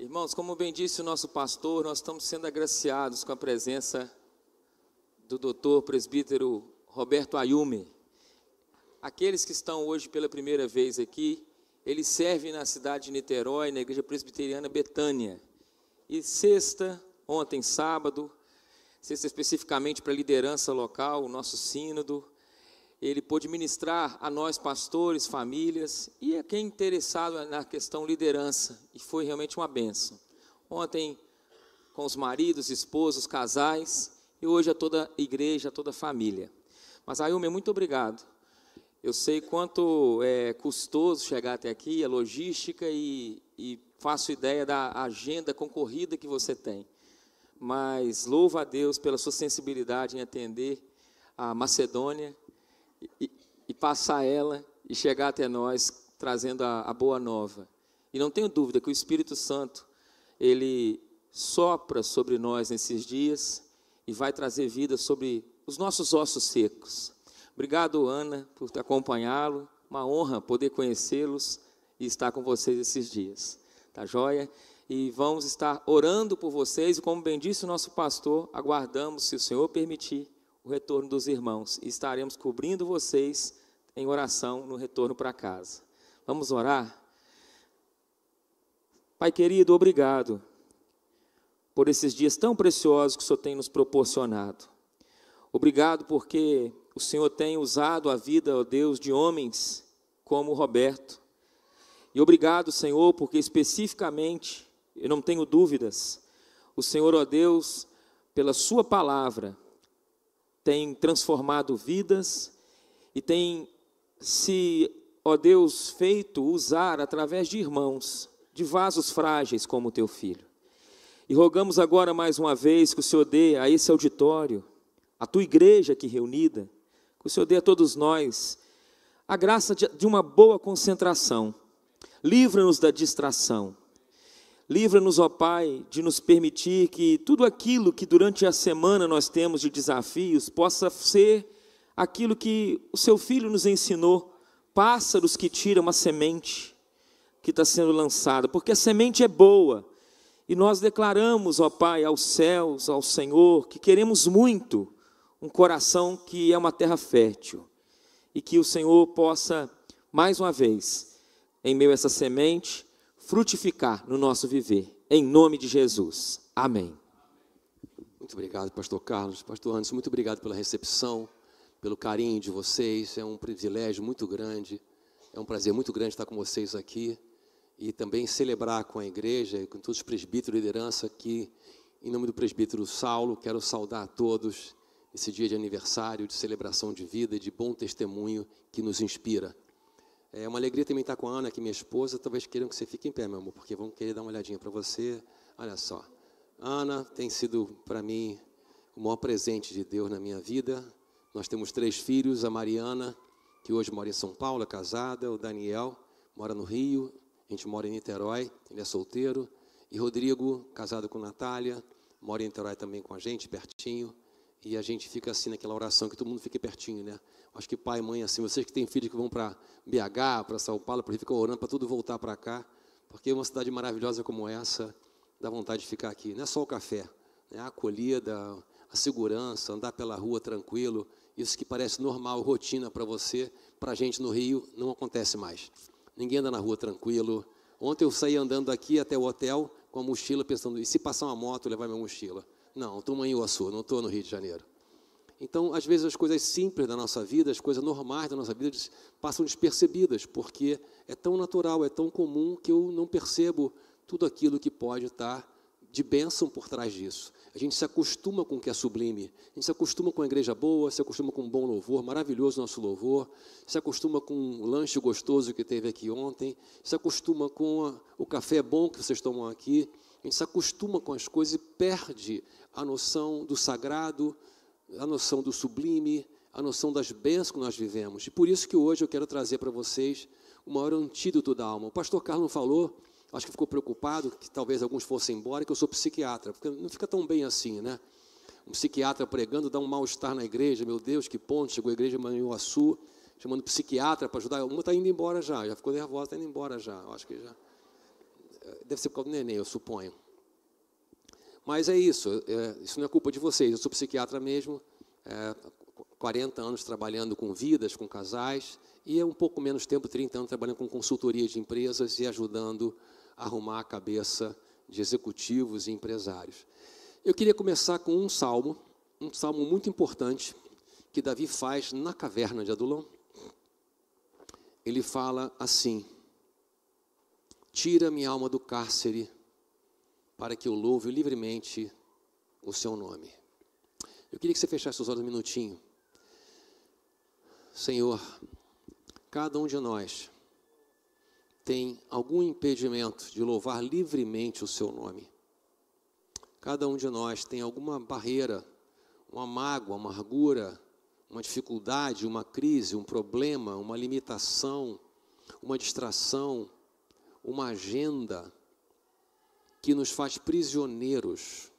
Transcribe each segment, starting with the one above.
Irmãos, como bem disse o nosso pastor, nós estamos sendo agraciados com a presença do doutor presbítero Roberto Ayume. Aqueles que estão hoje pela primeira vez aqui, ele serve na cidade de Niterói, na Igreja Presbiteriana Betânia. E ontem sábado, sexta especificamente para a liderança local, o nosso sínodo, ele pôde ministrar a nós pastores, famílias e a quem interessado na questão liderança, e foi realmente uma bênção. Ontem com os maridos, esposos, casais, e hoje a toda a igreja, a toda a família. Mas Ayume, muito obrigado. Eu sei quanto é custoso chegar até aqui, a logística, e faço ideia da agenda concorrida que você tem. Mas louvo a Deus pela sua sensibilidade em atender a Macedônia e passar ela e chegar até nós trazendo a boa nova. E não tenho dúvida que o Espírito Santo, ele sopra sobre nós nesses dias e vai trazer vida sobre os nossos ossos secos. Obrigado, Ana, por acompanhá-lo. Uma honra poder conhecê-los e estar com vocês esses dias. Tá joia? E vamos estar orando por vocês, e como bem disse o nosso pastor, aguardamos, se o Senhor permitir, o retorno dos irmãos, e estaremos cobrindo vocês em oração no retorno para casa. Vamos orar? Pai querido, obrigado por esses dias tão preciosos que o Senhor tem nos proporcionado. Obrigado porque o Senhor tem usado a vida, ó Deus, de homens como o Roberto. E obrigado, Senhor, porque especificamente, eu não tenho dúvidas, o Senhor, ó Deus, pela sua palavra, tem transformado vidas e tem se, ó Deus, feito usar através de irmãos, de vasos frágeis como o teu filho. E rogamos agora mais uma vez que o Senhor dê a esse auditório, a tua igreja aqui reunida, que o Senhor dê a todos nós a graça de uma boa concentração. Livra-nos da distração. Livra-nos, ó Pai, de nos permitir que tudo aquilo que durante a semana nós temos de desafios possa ser aquilo que o Seu Filho nos ensinou, pássaros que tiram a semente que está sendo lançada, porque a semente é boa, e nós declaramos, ó Pai, aos céus, ao Senhor, que queremos muito um coração que é uma terra fértil, e que o Senhor possa, mais uma vez, em meio a essa semente, frutificar no nosso viver, em nome de Jesus, amém. Muito obrigado, pastor Carlos, pastor Anderson, muito obrigado pela recepção, pelo carinho de vocês, é um privilégio muito grande, é um prazer muito grande estar com vocês aqui, e também celebrar com a igreja, e com todos os presbíteros e liderança aqui, em nome do presbítero Saulo, quero saudar a todos, esse dia de aniversário, de celebração de vida e de bom testemunho que nos inspira. É uma alegria também estar com a Ana, que é minha esposa. Talvez queiram que você fique em pé, meu amor, porque vamos querer dar uma olhadinha para você. Olha só, Ana tem sido para mim o maior presente de Deus na minha vida. Nós temos 3 filhos, a Mariana, que hoje mora em São Paulo, é casada, o Daniel mora no Rio, a gente mora em Niterói, ele é solteiro, e Rodrigo, casado com Natália, mora em Niterói também com a gente, pertinho. E a gente fica assim naquela oração, que todo mundo fique pertinho, né? Acho que pai e mãe, assim, vocês que têm filhos que vão para BH, para São Paulo, para ficam orando para tudo voltar para cá, porque uma cidade maravilhosa como essa, dá vontade de ficar aqui. Não é só o café, né? A acolhida, a segurança, andar pela rua tranquilo, isso que parece normal, rotina para você, para a gente no Rio, não acontece mais. Ninguém anda na rua tranquilo. Ontem eu saí andando daqui até o hotel com a mochila, pensando, e se passar uma moto, levar minha mochila? Não, estou em Iguaçu, não estou no Rio de Janeiro. Então, às vezes, as coisas simples da nossa vida, as coisas normais da nossa vida, passam despercebidas, porque é tão natural, é tão comum, que eu não percebo tudo aquilo que pode estar de bênção por trás disso. A gente se acostuma com o que é sublime, a gente se acostuma com a igreja boa, se acostuma com um bom louvor, maravilhoso nosso louvor, se acostuma com um lanche gostoso que teve aqui ontem, se acostuma com o café bom que vocês tomam aqui. A gente se acostuma com as coisas e perde a noção do sagrado, a noção do sublime, a noção das bênçãos que nós vivemos. E por isso que hoje eu quero trazer para vocês o maior antídoto da alma. O pastor Carlos falou, acho que ficou preocupado, que talvez alguns fossem embora, que eu sou psiquiatra, porque não fica tão bem assim, né? Um psiquiatra pregando dá um mal-estar na igreja, meu Deus, que ponto, chegou a igreja de Manhuaçu, chamando psiquiatra para ajudar, uma está indo embora já ficou nervosa, está indo embora já, eu acho que já... deve ser por causa do neném, eu suponho. Mas é isso, isso não é culpa de vocês. Eu sou psiquiatra mesmo, 40 anos trabalhando com vidas, com casais, e um pouco menos tempo, 30 anos, trabalhando com consultoria de empresas e ajudando a arrumar a cabeça de executivos e empresários. Eu queria começar com um salmo muito importante, que Davi faz na caverna de Adulão. Ele fala assim: tira minha alma do cárcere, para que eu louve livremente o seu nome. Eu queria que você fechasse os olhos um minutinho. Senhor, cada um de nós tem algum impedimento de louvar livremente o seu nome. Cada um de nós tem alguma barreira, uma mágoa, uma amargura, uma dificuldade, uma crise, um problema, uma limitação, uma distração, uma agenda que nos faz prisioneiros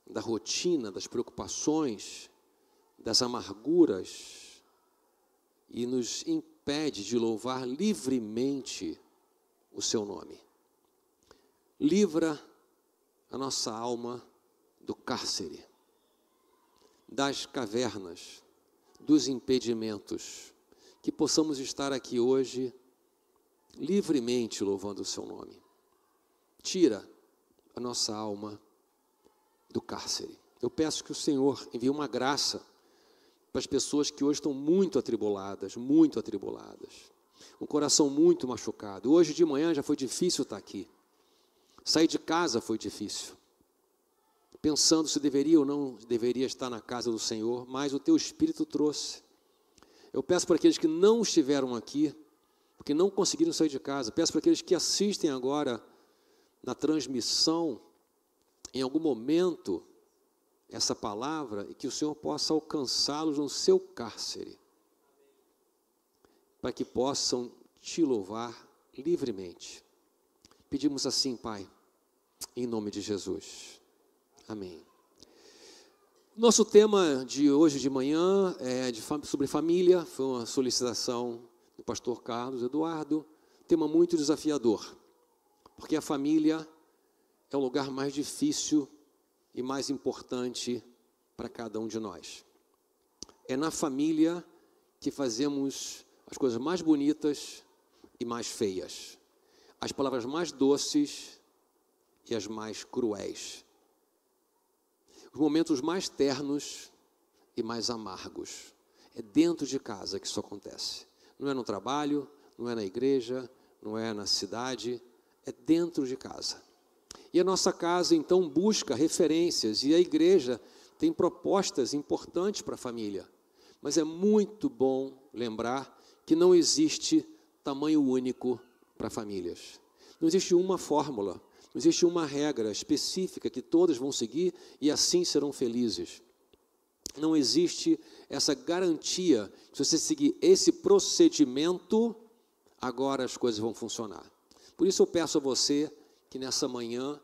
da rotina, das preocupações, das amarguras, e nos impede de louvar livremente o seu nome. Livra a nossa alma do cárcere, das cavernas, dos impedimentos, que possamos estar aqui hoje livremente louvando o seu nome. Tira a nossa alma do cárcere. Eu peço que o Senhor envie uma graça para as pessoas que hoje estão muito atribuladas, um coração muito machucado. Hoje de manhã já foi difícil estar aqui. Sair de casa foi difícil, pensando se deveria ou não deveria estar na casa do Senhor, mas o teu Espírito trouxe. Eu peço para aqueles que não estiveram aqui, porque não conseguiram sair de casa, peço para aqueles que assistem agora na transmissão, em algum momento, essa palavra, e que o Senhor possa alcançá-los no seu cárcere, para que possam te louvar livremente. Pedimos assim, Pai, em nome de Jesus. Amém. Nosso tema de hoje de manhã é sobre família. Foi uma solicitação do pastor Carlos Eduardo. Tema muito desafiador, porque a família é o lugar mais difícil e mais importante para cada um de nós. É na família que fazemos as coisas mais bonitas e mais feias, as palavras mais doces e as mais cruéis, os momentos mais ternos e mais amargos. É dentro de casa que isso acontece. Não é no trabalho, não é na igreja, não é na cidade, é dentro de casa. E a nossa casa, então, busca referências, e a igreja tem propostas importantes para a família. Mas é muito bom lembrar que não existe tamanho único para famílias. Não existe uma fórmula, não existe uma regra específica que todas vão seguir e assim serão felizes. Não existe essa garantia, se você seguir esse procedimento, agora as coisas vão funcionar. Por isso eu peço a você que nessa manhã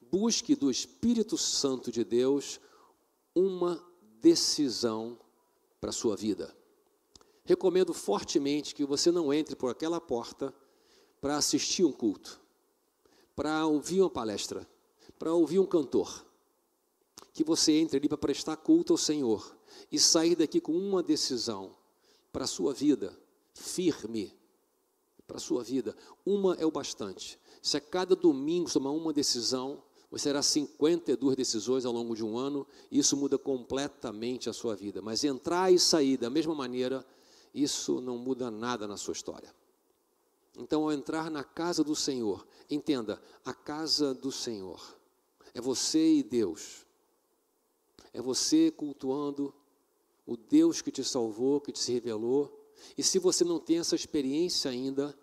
busque do Espírito Santo de Deus uma decisão para a sua vida. Recomendo fortemente que você não entre por aquela porta para assistir um culto, para ouvir uma palestra, para ouvir um cantor. Que você entre ali para prestar culto ao Senhor e sair daqui com uma decisão para a sua vida, firme, para a sua vida. Uma é o bastante. Se a cada domingo tomar uma decisão, você terá 52 decisões ao longo de um ano, e isso muda completamente a sua vida. Mas entrar e sair da mesma maneira, isso não muda nada na sua história. Então, ao entrar na casa do Senhor, entenda, a casa do Senhor é você e Deus. É você cultuando o Deus que te salvou, que te se revelou. E se você não tem essa experiência ainda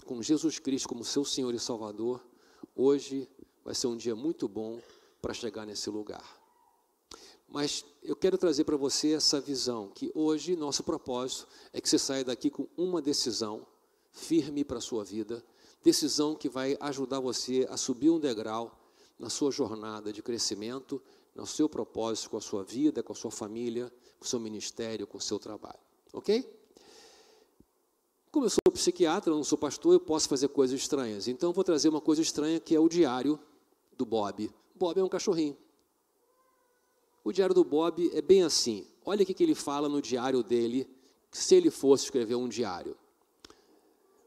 com Jesus Cristo como seu Senhor e Salvador, hoje vai ser um dia muito bom para chegar nesse lugar. Mas eu quero trazer para você essa visão, que hoje nosso propósito é que você saia daqui com uma decisão firme para a sua vida, decisão que vai ajudar você a subir um degrau na sua jornada de crescimento, no seu propósito com a sua vida, com a sua família, com o seu ministério, com o seu trabalho. Ok? Como eu sou psiquiatra, não sou pastor, eu posso fazer coisas estranhas. Então, eu vou trazer uma coisa estranha, que é o diário do Bob. Bob é um cachorrinho. O diário do Bob é bem assim. Olha o que ele fala no diário dele, se ele fosse escrever um diário.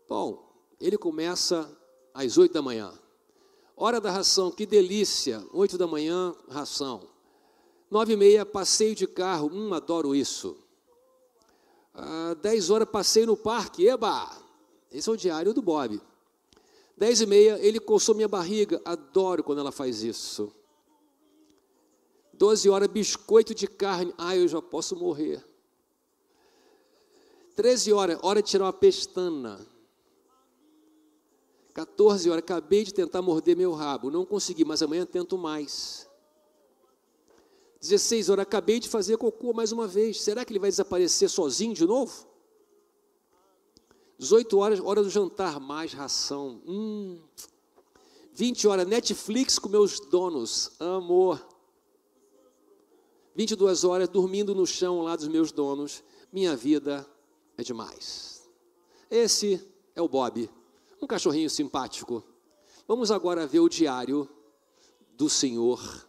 Bom, ele começa às 8 da manhã. Hora da ração, que delícia. 8 da manhã, ração. 9h30, passeio de carro. Adoro isso. 10 horas, passeio no parque. Eba! Esse é o diário do Bob. 10h30, ele coçou minha barriga. Adoro quando ela faz isso. 12 horas, biscoito de carne. Eu já posso morrer. 13 horas, hora de tirar uma pestana. 14 horas, acabei de tentar morder meu rabo. Não consegui, mas amanhã tento mais. 16 horas, acabei de fazer cocô mais uma vez. Será que ele vai desaparecer sozinho de novo? 18 horas, hora do jantar, mais ração. 20 horas, Netflix com meus donos. Amor. 22 horas, dormindo no chão lá dos meus donos. Minha vida é demais. Esse é o Bob, um cachorrinho simpático. Vamos agora ver o diário do senhor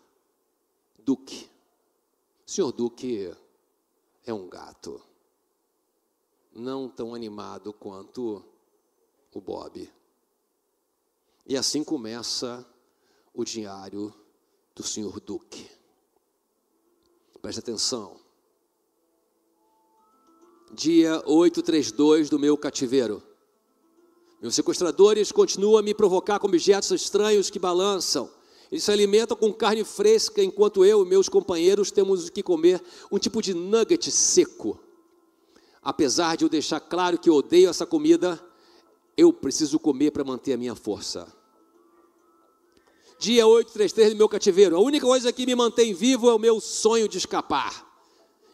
Duque. O senhor Duque é um gato, não tão animado quanto o Bob. E assim começa o diário do senhor Duque. Preste atenção. Dia 832 do meu cativeiro. Meus sequestradores continuam a me provocar com objetos estranhos que balançam. Eles se alimentam com carne fresca, enquanto eu e meus companheiros temos que comer um tipo de nugget seco. Apesar de eu deixar claro que eu odeio essa comida, eu preciso comer para manter a minha força. Dia 833 do meu cativeiro. A única coisa que me mantém vivo é o meu sonho de escapar.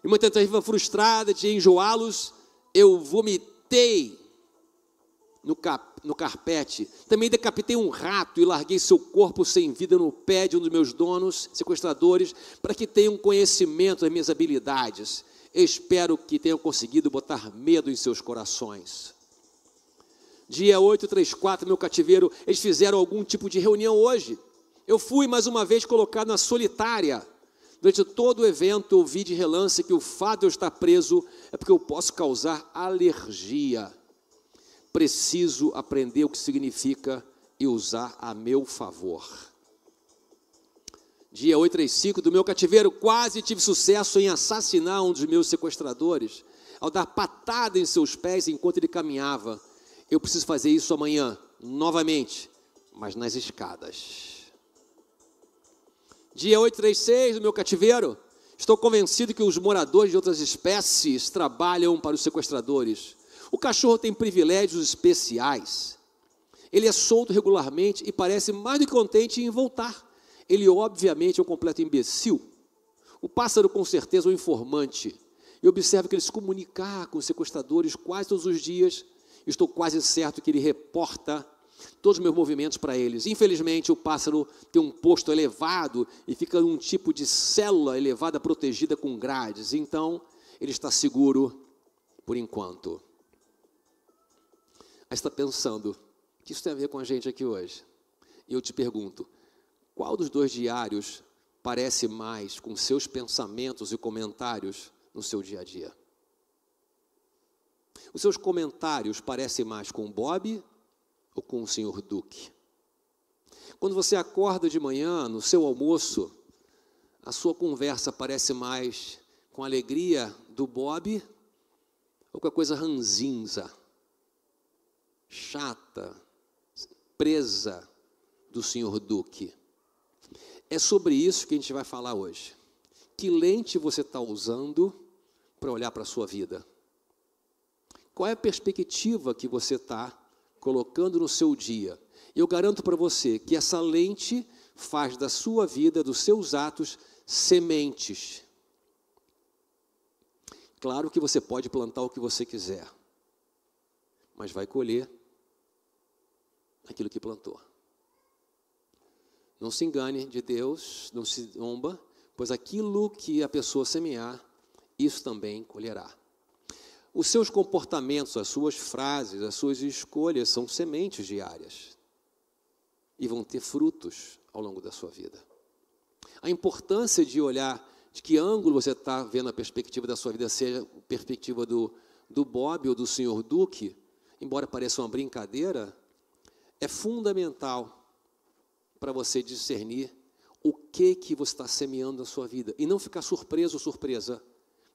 Em uma tentativa frustrada de enjoá-los, eu vomitei no carpete. Também decapitei um rato e larguei seu corpo sem vida no pé de um dos meus donos, sequestradores, para que tenham conhecimento das minhas habilidades. Espero que tenham conseguido botar medo em seus corações. Dia 834, meu cativeiro, eles fizeram algum tipo de reunião hoje. Eu fui mais uma vez colocado na solitária. Durante todo o evento, eu ouvi de relance que o fato de eu estar preso é porque eu posso causar alergia. Preciso aprender o que significa e usar a meu favor. Dia 835 do meu cativeiro, quase tive sucesso em assassinar um dos meus sequestradores, ao dar patada em seus pés enquanto ele caminhava. Eu preciso fazer isso amanhã, novamente, mas nas escadas. Dia 836 do meu cativeiro, estou convencido que os moradores de outras espécies trabalham para os sequestradores. O cachorro tem privilégios especiais. Ele é solto regularmente e parece mais do que contente em voltar. Ele, obviamente, é um completo imbecil. O pássaro, com certeza, é um informante. Eu observo que ele se comunica com os sequestradores quase todos os dias. Estou quase certo que ele reporta todos os meus movimentos para eles. Infelizmente, o pássaro tem um posto elevado e fica num tipo de célula elevada, protegida com grades. Então, ele está seguro por enquanto. Aí está pensando, o que isso tem a ver com a gente aqui hoje? E eu te pergunto, qual dos dois diários parece mais com seus pensamentos e comentários no seu dia a dia? Os seus comentários parecem mais com o Bob ou com o senhor Duque? Quando você acorda de manhã, no seu almoço, a sua conversa parece mais com a alegria do Bob ou com a coisa ranzinza, chata, presa do senhor Duque? É sobre isso que a gente vai falar hoje. Que lente você está usando para olhar para a sua vida? Qual é a perspectiva que você está colocando no seu dia? Eu garanto para você que essa lente faz da sua vida, dos seus atos, sementes. Claro que você pode plantar o que você quiser, mas vai colher aquilo que plantou. Não se engane de Deus, não se zomba, pois aquilo que a pessoa semear, isso também colherá. Os seus comportamentos, as suas frases, as suas escolhas são sementes diárias e vão ter frutos ao longo da sua vida. A importância de olhar de que ângulo você está vendo a perspectiva da sua vida, seja a perspectiva do Bob ou do Sr. Duque, embora pareça uma brincadeira, é fundamental para você discernir o que você está semeando na sua vida e não ficar surpreso ou surpresa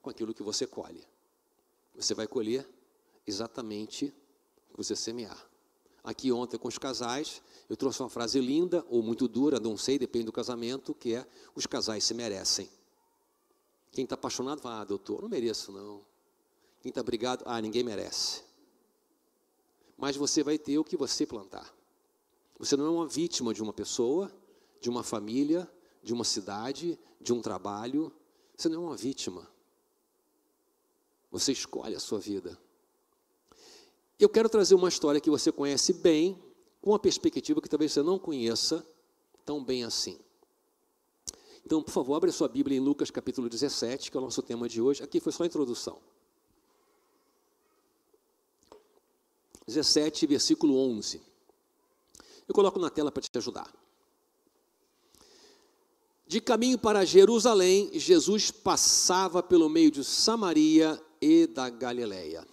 com aquilo que você colhe. Você vai colher exatamente o que você semear. Aqui ontem com os casais, eu trouxe uma frase linda ou muito dura, não sei, depende do casamento, que é: os casais se merecem. Quem está apaixonado fala: doutor, não mereço não. Quem está brigado, ninguém merece. Mas você vai ter o que você plantar. Você não é uma vítima de uma pessoa, de uma família, de uma cidade, de um trabalho. Você não é uma vítima. Você escolhe a sua vida. Eu quero trazer uma história que você conhece bem, com uma perspectiva que talvez você não conheça tão bem assim. Então, por favor, abra sua Bíblia em Lucas capítulo 17, que é o nosso tema de hoje. Aqui foi só a introdução. 17, versículo 11. Eu coloco na tela para te ajudar. De caminho para Jerusalém, Jesus passava pelo meio de Samaria e da Galileia.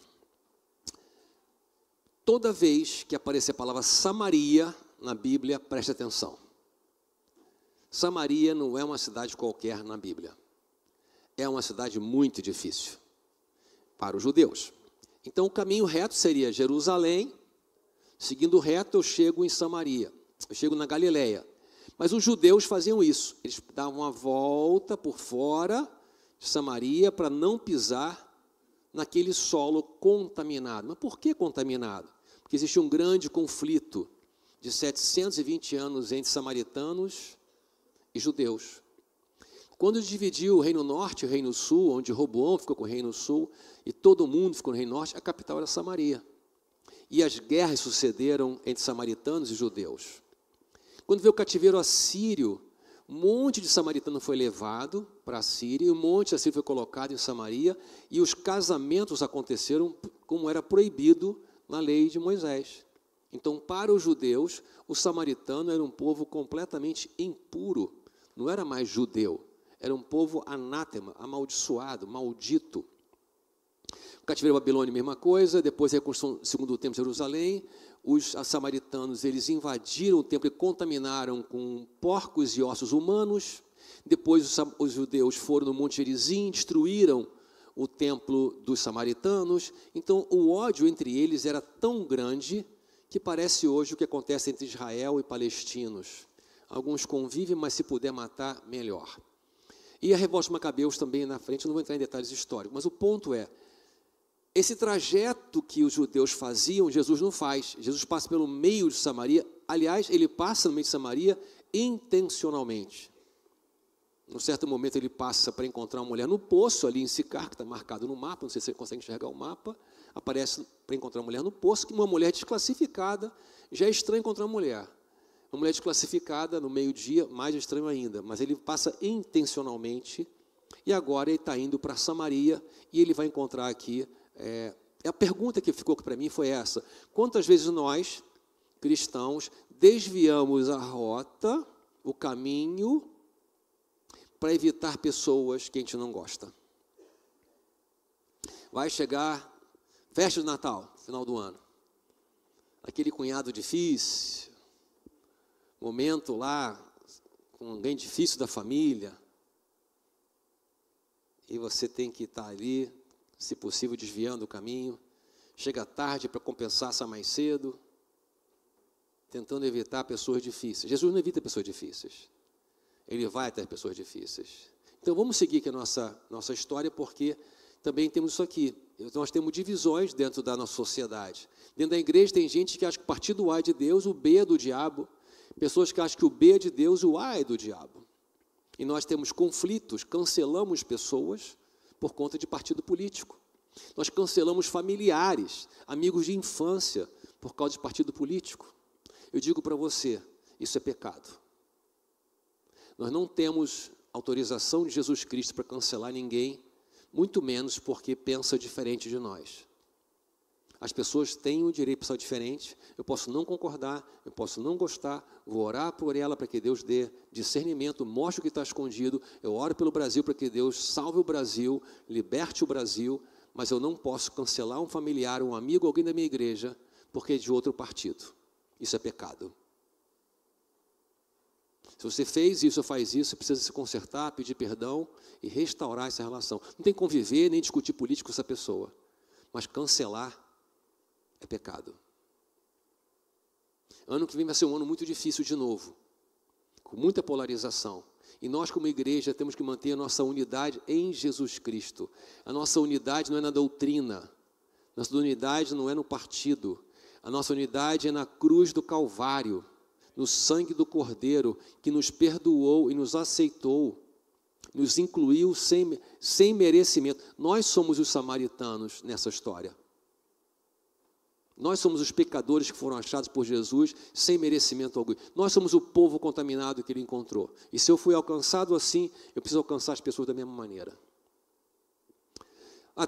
Toda vez que aparecer a palavra Samaria na Bíblia, preste atenção. Samaria não é uma cidade qualquer na Bíblia. É uma cidade muito difícil para os judeus. Então o caminho reto seria Jerusalém. Seguindo reto eu chego em Samaria. Eu chego na Galileia. Mas os judeus faziam isso. Eles davam uma volta por fora de Samaria para não pisar naquele solo contaminado. Mas por que contaminado? Porque existia um grande conflito de 720 anos entre samaritanos e judeus. Quando dividiu o Reino Norte e o Reino Sul, onde Roboão ficou com o Reino Sul e todo mundo ficou no Reino Norte, a capital era Samaria. E as guerras sucederam entre samaritanos e judeus. Quando veio o cativeiro assírio, um monte de samaritano foi levado para a Síria, e um monte de assírio foi colocado em Samaria, e os casamentos aconteceram como era proibido na lei de Moisés. Então, para os judeus, o samaritano era um povo completamente impuro, não era mais judeu, era um povo anátema, amaldiçoado, maldito. O cativeiro babilônico, mesma coisa. Depois a reconstrução do segundo templo de Jerusalém, os samaritanos, eles invadiram o templo e contaminaram com porcos e ossos humanos. Depois os judeus foram no Monte Gerizim, destruíram o templo dos samaritanos. Então o ódio entre eles era tão grande que parece hoje o que acontece entre Israel e palestinos. Alguns convivem, mas se puder matar, melhor. E a revolta de Macabeus também na frente, eu não vou entrar em detalhes históricos, mas o ponto é, esse trajeto que os judeus faziam, Jesus não faz. Jesus passa pelo meio de Samaria. Aliás, ele passa no meio de Samaria intencionalmente. Num certo momento ele passa para encontrar uma mulher no poço, ali em Sicar, que está marcado no mapa, não sei se você consegue enxergar o mapa, aparece para encontrar uma mulher no poço, que uma mulher desclassificada, já é estranho encontrar uma mulher. Uma mulher desclassificada no meio-dia, mais estranho ainda, mas ele passa intencionalmente, e agora ele está indo para Samaria, e ele vai encontrar aqui, a pergunta que ficou para mim foi essa: quantas vezes nós, cristãos, desviamos a rota, o caminho, para evitar pessoas que a gente não gosta? Vai chegar festa de Natal, final do ano, aquele cunhado difícil, momento lá com alguém difícil da família, e você tem que estar ali, se possível desviando o caminho, chega tarde para compensar mais cedo, tentando evitar pessoas difíceis. Jesus não evita pessoas difíceis, ele vai até pessoas difíceis. Então vamos seguir aqui a nossa história, porque também temos isso aqui. Nós temos divisões dentro da nossa sociedade. Dentro da igreja tem gente que acha que o partido A é de Deus, o B é do diabo. Pessoas que acham que o B é de Deus e o A é do diabo. E nós temos conflitos, cancelamos pessoas por conta de partido político. Nós cancelamos familiares, amigos de infância, por causa de partido político. Eu digo para você, isso é pecado. Nós não temos autorização de Jesus Cristo para cancelar ninguém muito menos porque pensa diferente de nós. As pessoas têm o direito de pensar diferente, eu posso não concordar, eu posso não gostar, vou orar por ela para que Deus dê discernimento, mostre o que está escondido, eu oro pelo Brasil para que Deus salve o Brasil, liberte o Brasil, mas eu não posso cancelar um familiar, um amigo, alguém da minha igreja, porque é de outro partido. Isso é pecado. Se você fez isso ou faz isso, você precisa se consertar, pedir perdão e restaurar essa relação. Não tem que conviver nem discutir política com essa pessoa, mas cancelar é pecado. Ano que vem vai ser um ano muito difícil de novo, com muita polarização. E nós, como igreja, temos que manter a nossa unidade em Jesus Cristo. A nossa unidade não é na doutrina, nossa unidade não é no partido, a nossa unidade é na cruz do Calvário, no sangue do Cordeiro, que nos perdoou e nos aceitou, nos incluiu sem merecimento. Nós somos os samaritanos nessa história. Nós somos os pecadores que foram achados por Jesus sem merecimento algum. Nós somos o povo contaminado que ele encontrou. E se eu fui alcançado assim, eu preciso alcançar as pessoas da mesma maneira.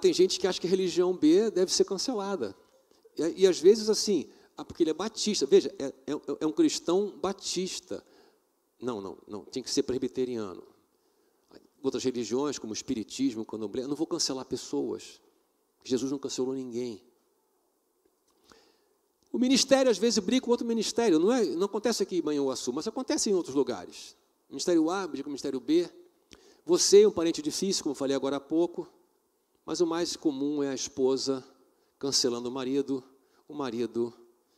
Tem gente que acha que a religião B deve ser cancelada. E às vezes assim, porque ele é batista. Veja, é um cristão batista. Não, tinha que ser presbiteriano. Outras religiões, como o espiritismo, o candomblé, eu não vou cancelar pessoas. Jesus não cancelou ninguém. O ministério, às vezes, briga com outro ministério. Não acontece aqui em Manhuaçu, mas acontece em outros lugares. Ministério A briga com o ministério B. Você é um parente difícil, como eu falei agora há pouco, mas o mais comum é a esposa cancelando o marido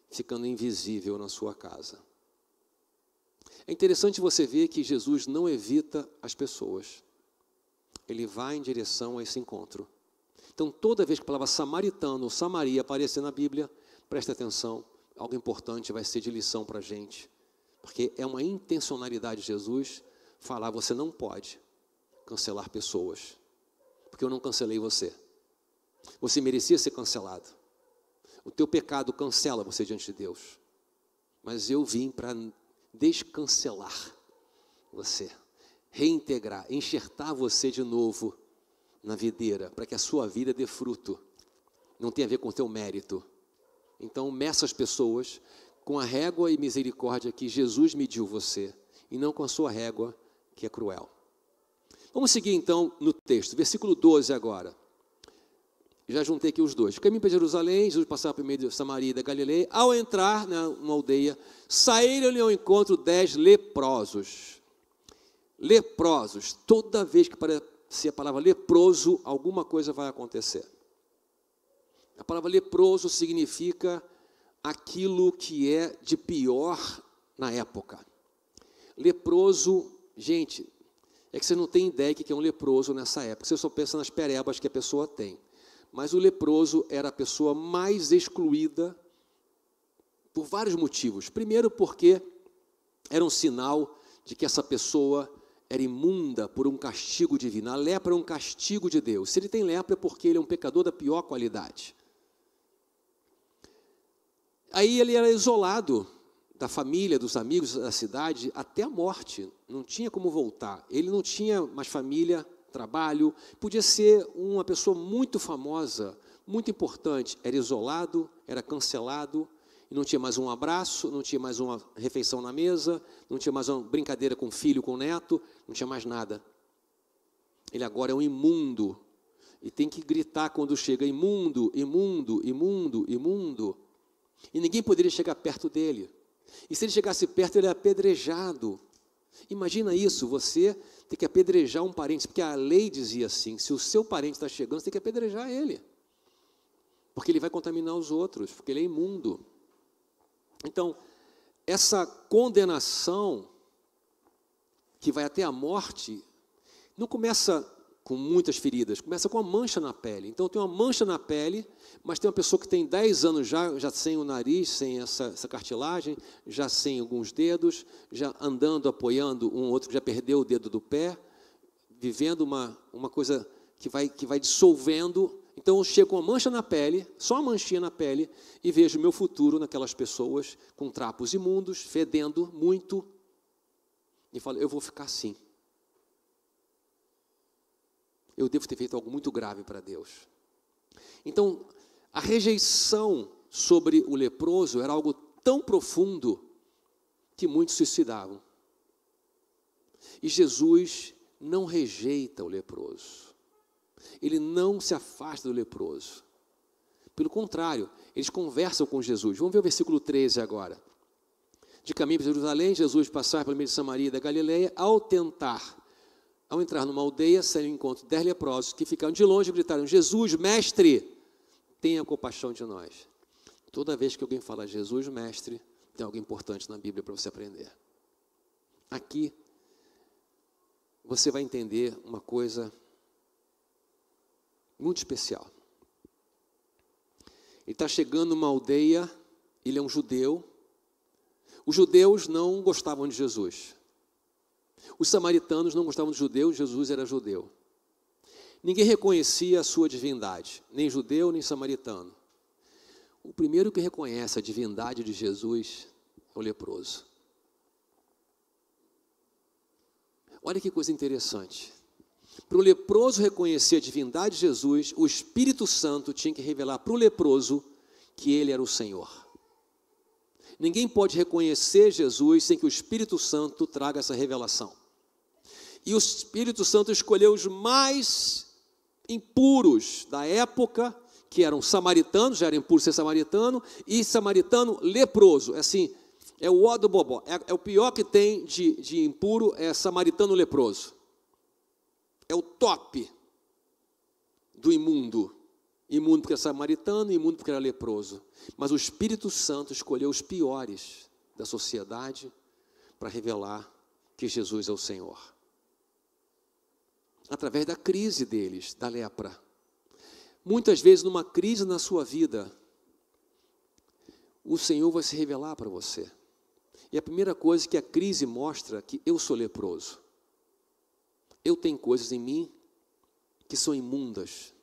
ficando invisível na sua casa. É interessante você ver que Jesus não evita as pessoas. Ele vai em direção a esse encontro. Então, toda vez que a palavra samaritano ou Samaria aparecer na Bíblia, preste atenção, algo importante vai ser de lição para a gente. Porque é uma intencionalidade de Jesus falar, você não pode cancelar pessoas. Porque eu não cancelei você. Você merecia ser cancelado. O teu pecado cancela você diante de Deus. Mas eu vim para descancelar você. Reintegrar, enxertar você de novo na videira, para que a sua vida dê fruto. Não tem a ver com o teu mérito. Então, meça as pessoas com a régua e misericórdia que Jesus mediu você, e não com a sua régua, que é cruel. Vamos seguir, então, no texto. Versículo 12 agora. Já juntei aqui os dois. Caminho para Jerusalém, Jesus passava por meio de Samaria e da Galileia. Ao entrar numa aldeia, saíram-lhe ao encontro 10 leprosos. Leprosos. Toda vez que aparecer a palavra leproso, alguma coisa vai acontecer. A palavra leproso significa aquilo que é de pior na época. Leproso, gente, é que você não tem ideia do que é um leproso nessa época. Você só pensa nas perebas que a pessoa tem. Mas o leproso era a pessoa mais excluída por vários motivos. Primeiro, porque era um sinal de que essa pessoa era imunda por um castigo divino. A lepra é um castigo de Deus. Se ele tem lepra é porque ele é um pecador da pior qualidade. Aí ele era isolado da família, dos amigos, da cidade, até a morte. Não tinha como voltar. Ele não tinha mais família, trabalho. Podia ser uma pessoa muito famosa, muito importante. Era isolado, era cancelado, e não tinha mais um abraço, não tinha mais uma refeição na mesa, não tinha mais uma brincadeira com o filho, com o neto, não tinha mais nada. Ele agora é um imundo. E tem que gritar quando chega, imundo, imundo, imundo, imundo. E ninguém poderia chegar perto dele. E se ele chegasse perto, ele era apedrejado. Imagina isso, você tem que apedrejar um parente, porque a lei dizia assim, se o seu parente está chegando, você tem que apedrejar ele. Porque ele vai contaminar os outros, porque ele é imundo. Então, essa condenação, que vai até a morte, não começa com muitas feridas, começa com uma mancha na pele. Então tem uma mancha na pele, mas tem uma pessoa que tem 10 anos já sem o nariz, sem essa cartilagem, já sem alguns dedos, já andando, apoiando um outro que já perdeu o dedo do pé, vivendo uma coisa que vai dissolvendo. Então eu chego com uma mancha na pele, só uma manchinha na pele, e vejo o meu futuro naquelas pessoas com trapos imundos, fedendo muito, e falo, eu vou ficar assim. eu devo ter feito algo muito grave para Deus. Então, a rejeição sobre o leproso era algo tão profundo que muitos suicidavam. E Jesus não rejeita o leproso. Ele não se afasta do leproso. Pelo contrário, eles conversam com Jesus. Vamos ver o versículo 13 agora. De caminho para Jerusalém, Jesus passar pelo meio de Samaria e da Galileia, ao entrar numa aldeia, saiu ao encontro de 10 leprosos, que ficaram de longe e gritaram: Jesus, mestre, tenha compaixão de nós. Toda vez que alguém fala Jesus, mestre, tem algo importante na Bíblia para você aprender. Aqui, você vai entender uma coisa muito especial. Ele está chegando numa aldeia, ele é um judeu. Os judeus não gostavam de Jesus. Os samaritanos não gostavam de judeus, Jesus era judeu. Ninguém reconhecia a sua divindade, nem judeu, nem samaritano. O primeiro que reconhece a divindade de Jesus é o leproso. Olha que coisa interessante. Para o leproso reconhecer a divindade de Jesus, o Espírito Santo tinha que revelar para o leproso que ele era o Senhor. Ninguém pode reconhecer Jesus sem que o Espírito Santo traga essa revelação. E o Espírito Santo escolheu os mais impuros da época, que eram samaritanos, já era impuro ser samaritano, e samaritano leproso. Assim, é o ó do bobó. É o pior que tem de impuro, é samaritano leproso. É o top do imundo. Imundo porque era samaritano, imundo porque era leproso. Mas o Espírito Santo escolheu os piores da sociedade para revelar que Jesus é o Senhor. Através da crise deles, da lepra. Muitas vezes, numa crise na sua vida, o Senhor vai se revelar para você. E a primeira coisa que a crise mostra é que eu sou leproso. Eu tenho coisas em mim que são imundas.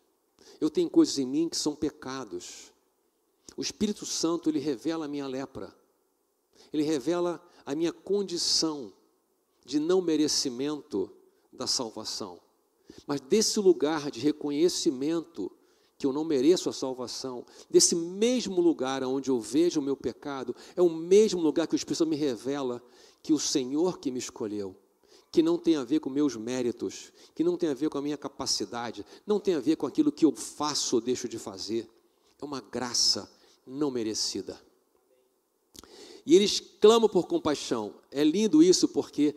Eu tenho coisas em mim que são pecados. O Espírito Santo, ele revela a minha lepra. Ele revela a minha condição de não merecimento da salvação. Mas desse lugar de reconhecimento que eu não mereço a salvação, desse mesmo lugar onde eu vejo o meu pecado, é o mesmo lugar que o Espírito Santo me revela que o Senhor que me escolheu, que não tem a ver com meus méritos, que não tem a ver com a minha capacidade, não tem a ver com aquilo que eu faço ou deixo de fazer. É uma graça não merecida. E eles clamam por compaixão. É lindo isso porque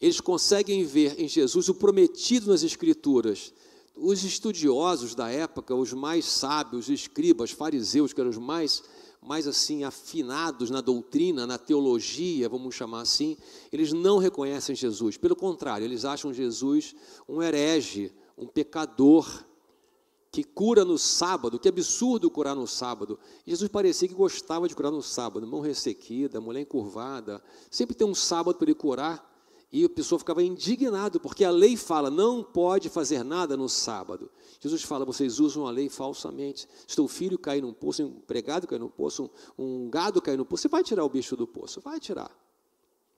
eles conseguem ver em Jesus o prometido nas Escrituras. Os estudiosos da época, os mais sábios, os escribas, fariseus, que eram os mais assim afinados na doutrina, na teologia, vamos chamar assim, eles não reconhecem Jesus. Pelo contrário, eles acham Jesus um herege, um pecador, que cura no sábado. Que absurdo curar no sábado. Jesus parecia que gostava de curar no sábado, mão ressequida, mulher encurvada, sempre tem um sábado para ele curar. E a pessoa ficava indignada, porque a lei fala, não pode fazer nada no sábado. Jesus fala, vocês usam a lei falsamente. Se teu filho cair num poço, um empregado cair num poço, um gado cair no poço, você vai tirar o bicho do poço? Vai tirar.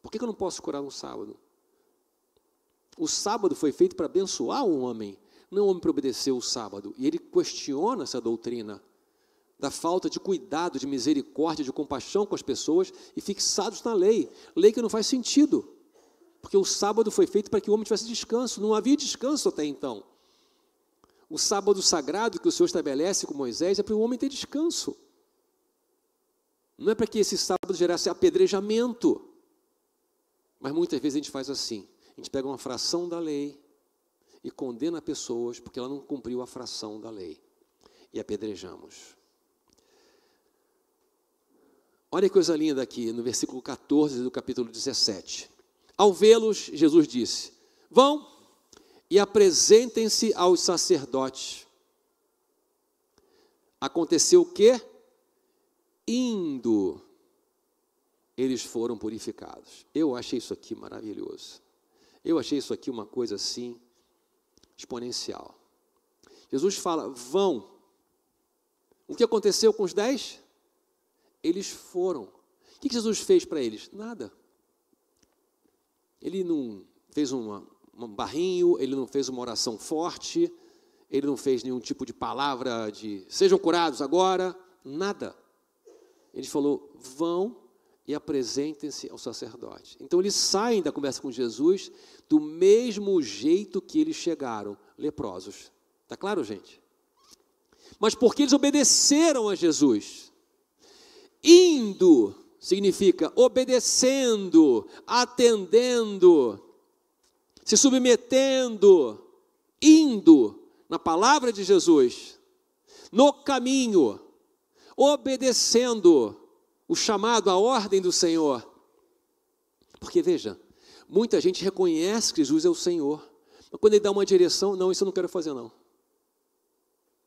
Por que eu não posso curar no sábado? O sábado foi feito para abençoar o homem, não o homem para obedecer o sábado. E ele questiona essa doutrina da falta de cuidado, de misericórdia, de compaixão com as pessoas e fixados na lei. Lei que não faz sentido. Porque o sábado foi feito para que o homem tivesse descanso. Não havia descanso até então. O sábado sagrado que o Senhor estabelece com Moisés é para o homem ter descanso. Não é para que esse sábado gerasse apedrejamento. Mas muitas vezes a gente faz assim. A gente pega uma fração da lei e condena pessoas porque ela não cumpriu a fração da lei. E apedrejamos. Olha que coisa linda aqui no versículo 14 do capítulo 17. Ao vê-los, Jesus disse, vão e apresentem-se aos sacerdotes. Aconteceu o quê? Indo, eles foram purificados. Eu achei isso aqui maravilhoso. Eu achei isso aqui uma coisa assim, exponencial. Jesus fala, vão. O que aconteceu com os 10? Eles foram. O que Jesus fez para eles? Nada. Ele não fez uma barrinho, ele não fez uma oração forte, ele não fez nenhum tipo de palavra de sejam curados agora, nada. Ele falou, vão e apresentem-se ao sacerdote. Então eles saem da conversa com Jesus do mesmo jeito que eles chegaram, leprosos. Está claro, gente? Mas porque eles obedeceram a Jesus. Indo significa obedecendo, atendendo, se submetendo, indo na palavra de Jesus, no caminho, obedecendo o chamado, a ordem do Senhor. Porque veja, muita gente reconhece que Jesus é o Senhor, mas quando ele dá uma direção, não, isso eu não quero fazer não.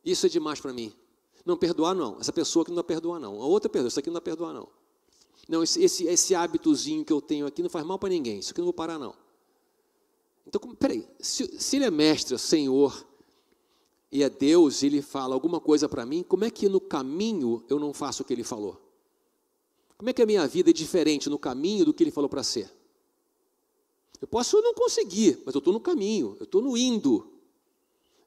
Isso é demais para mim. Não perdoar não, essa pessoa que não dá perdoar não, a outra perdoa, isso aqui não dá perdoar não. Não, esse hábitozinho que eu tenho aqui não faz mal para ninguém, isso aqui eu não vou parar não. Então, peraí, se ele é mestre, Senhor, e é Deus, e ele fala alguma coisa para mim, como é que no caminho eu não faço o que ele falou? Como é que a minha vida é diferente no caminho do que ele falou para ser? Eu posso não conseguir, mas eu estou no caminho, eu estou no indo,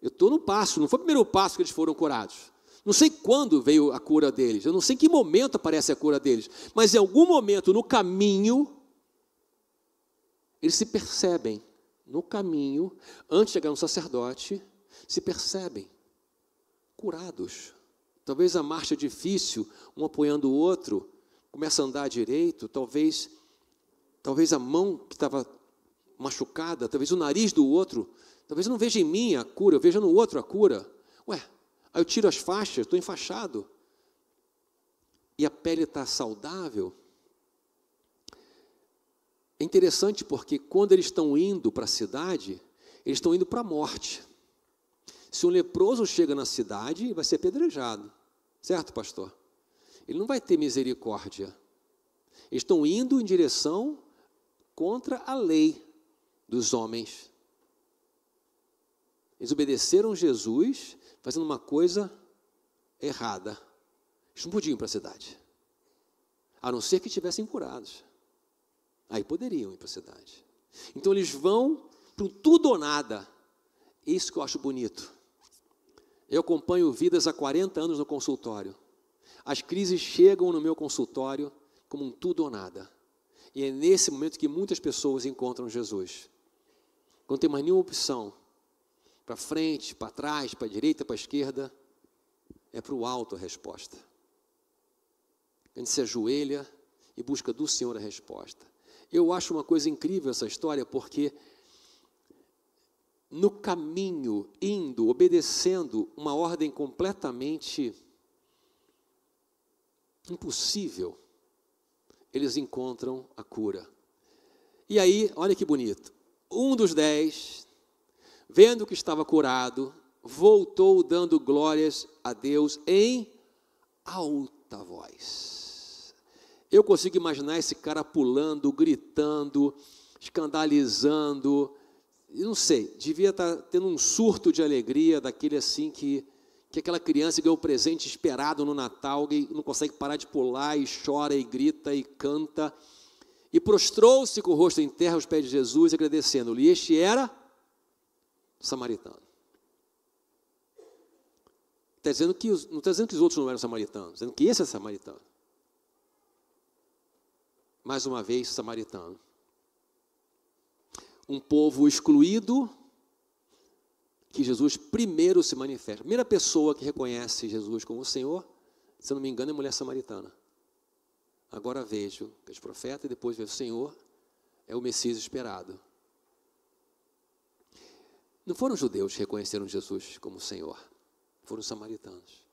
eu estou no passo, não foi o primeiro passo que eles foram curados. Não sei quando veio a cura deles, eu não sei em que momento aparece a cura deles, mas em algum momento no caminho, eles se percebem, no caminho, antes de chegar no sacerdote, se percebem curados. Talvez a marcha difícil, um apoiando o outro, começa a andar direito, talvez a mão que estava machucada, talvez o nariz do outro, talvez eu não veja em mim a cura, eu veja no outro a cura. Ué, aí eu tiro as faixas, estou enfaixado, e a pele está saudável. É interessante porque quando eles estão indo para a cidade, eles estão indo para a morte. Se um leproso chega na cidade, vai ser apedrejado. Certo, pastor? Ele não vai ter misericórdia. Eles estão indo em direção contra a lei dos homens. Eles obedeceram Jesus, fazendo uma coisa errada. Eles não podiam ir para a cidade. A não ser que estivessem curados. Aí poderiam ir para a cidade. Então eles vão para um tudo ou nada. Isso que eu acho bonito. Eu acompanho vidas há 40 anos no consultório. As crises chegam no meu consultório como um tudo ou nada. E é nesse momento que muitas pessoas encontram Jesus. Quando não tem mais nenhuma opção, para frente, para trás, para a direita, para a esquerda, é para o alto a resposta. A gente se ajoelha e busca do Senhor a resposta. Eu acho uma coisa incrível essa história, porque no caminho, indo, obedecendo uma ordem completamente impossível, eles encontram a cura. E aí, olha que bonito, um dos 10, vendo que estava curado, voltou dando glórias a Deus em alta voz. Eu consigo imaginar esse cara pulando, gritando, escandalizando, eu não sei, devia estar tendo um surto de alegria, daquele assim que aquela criança ganhou um presente esperado no Natal, e não consegue parar de pular, e chora, e grita, e canta, e prostrou-se com o rosto em terra aos pés de Jesus, agradecendo-lhe. E este era samaritano. Não está dizendo que os outros não eram samaritanos, dizendo que esse é samaritano. Mais uma vez, samaritano. Um povo excluído, que Jesus primeiro se manifesta. A primeira pessoa que reconhece Jesus como o Senhor, se eu não me engano, é a mulher samaritana. Agora vejo que é profeta, e depois vejo o Senhor, é o Messias esperado. Não foram os judeus que reconheceram Jesus como o Senhor, foram os samaritanos.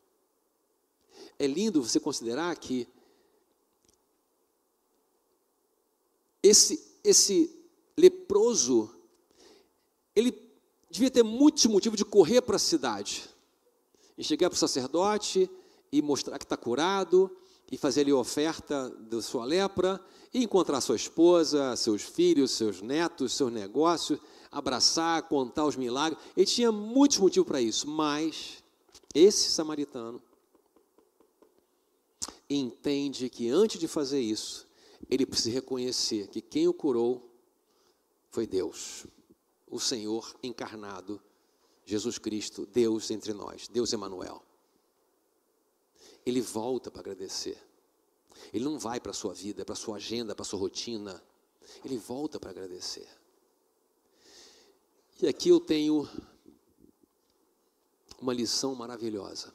É lindo você considerar que esse leproso, ele devia ter muitos motivos de correr para a cidade, e chegar para o sacerdote, e mostrar que está curado, e fazer ali a oferta da sua lepra, e encontrar sua esposa, seus filhos, seus netos, seus negócios, abraçar, contar os milagres. Ele tinha muitos motivos para isso, mas esse samaritano entende que antes de fazer isso, ele precisa reconhecer que quem o curou foi Deus. o Senhor encarnado, Jesus Cristo, Deus entre nós, Deus Emanuel. Ele volta para agradecer. Ele não vai para a sua vida, para a sua agenda, para a sua rotina. Ele volta para agradecer. E aqui eu tenho uma lição maravilhosa.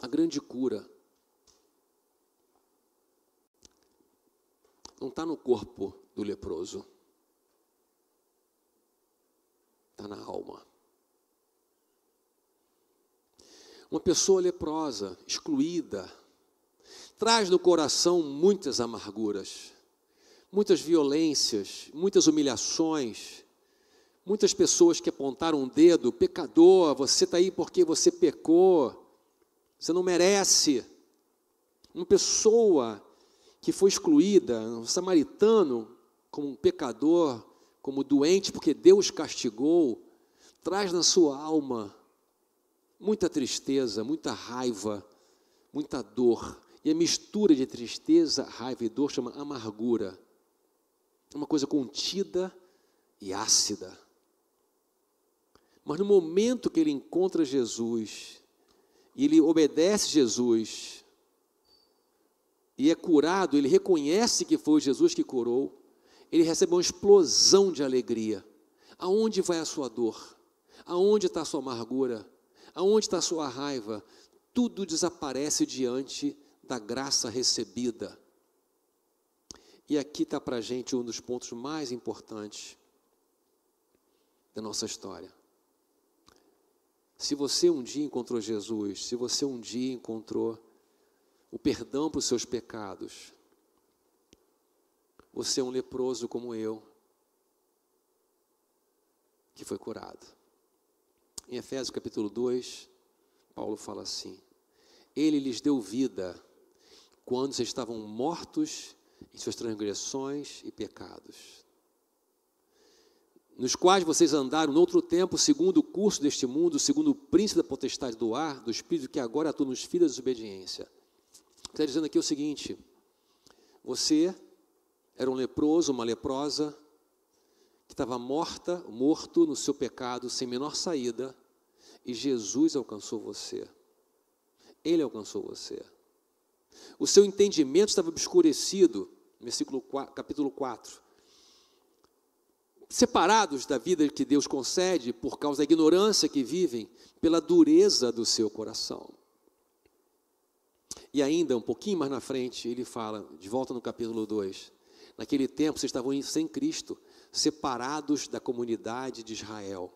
A grande cura não está no corpo do leproso, está na alma. Uma pessoa leprosa, excluída, traz no coração muitas amarguras, muitas violências, muitas humilhações, muitas pessoas que apontaram um dedo: pecador, você está aí porque você pecou, você não merece. Uma pessoa que foi excluída, um samaritano, como um pecador, como doente, porque Deus castigou, traz na sua alma muita tristeza, muita raiva, muita dor. E a mistura de tristeza, raiva e dor chama amargura. É uma coisa contida e ácida. Mas no momento que ele encontra Jesus, e ele obedece Jesus, e é curado, ele reconhece que foi Jesus que curou, ele recebe uma explosão de alegria. Aonde vai a sua dor? Aonde está a sua amargura? Aonde está a sua raiva? Tudo desaparece diante da graça recebida. E aqui está para a gente um dos pontos mais importantes da nossa história. Se você um dia encontrou Jesus, se você um dia encontrou o perdão para os seus pecados, você é um leproso como eu, que foi curado. Em Efésios capítulo 2, Paulo fala assim: Ele lhes deu vida quando vocês estavam mortos em suas transgressões e pecados, nos quais vocês andaram no outro tempo, segundo o curso deste mundo, segundo o príncipe da potestade do ar, do espírito que agora atua nos filhos da desobediência. Está dizendo aqui o seguinte: você era um leproso, uma leprosa, que estava morto no seu pecado, sem menor saída, e Jesus alcançou você. Ele alcançou você. O seu entendimento estava obscurecido, capítulo 4. Separados da vida que Deus concede por causa da ignorância que vivem, pela dureza do seu coração. E ainda, um pouquinho mais na frente, ele fala, de volta no capítulo 2, naquele tempo vocês estavam sem Cristo, separados da comunidade de Israel.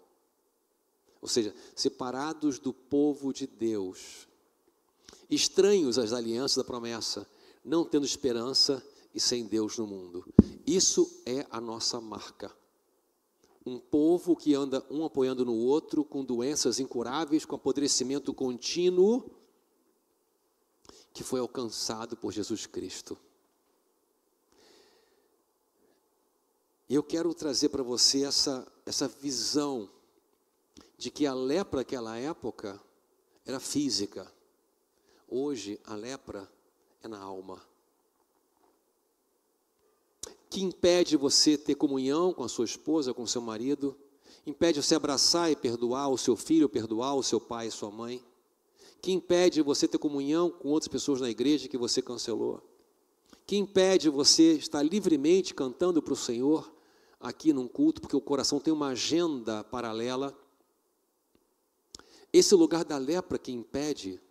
Ou seja, separados do povo de Deus. Estranhos às alianças da promessa, não tendo esperança e sem Deus no mundo. Isso é a nossa marca. Um povo que anda um apoiando no outro, com doenças incuráveis, com apodrecimento contínuo, que foi alcançado por Jesus Cristo. E eu quero trazer para você essa visão de que a lepra naquela época era física. Hoje a lepra é na alma. Que impede você ter comunhão com a sua esposa, com o seu marido, impede você abraçar e perdoar o seu filho, perdoar o seu pai e sua mãe, que impede você ter comunhão com outras pessoas na igreja que você cancelou, que impede você estar livremente cantando para o Senhor aqui num culto, porque o coração tem uma agenda paralela. Esse lugar da lepra que impede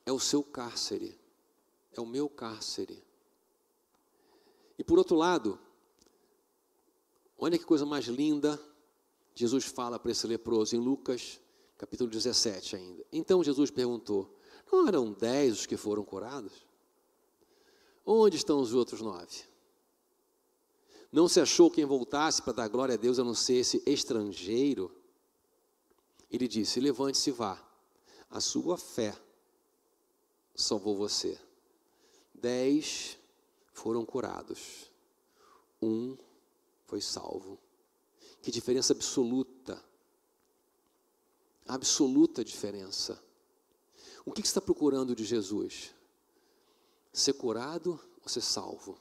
é o seu cárcere, é o meu cárcere. E por outro lado, olha que coisa mais linda, Jesus fala para esse leproso em Lucas capítulo 17 ainda. Então Jesus perguntou: não eram 10 os que foram curados? Onde estão os outros 9? Não se achou quem voltasse para dar glória a Deus a não ser esse estrangeiro? Ele disse: levante-se e vá, a sua fé salvou você. 10 foram curados, 1 foi salvo. Que diferença absoluta, absoluta diferença. O que você está procurando de Jesus? Ser curado ou ser salvo?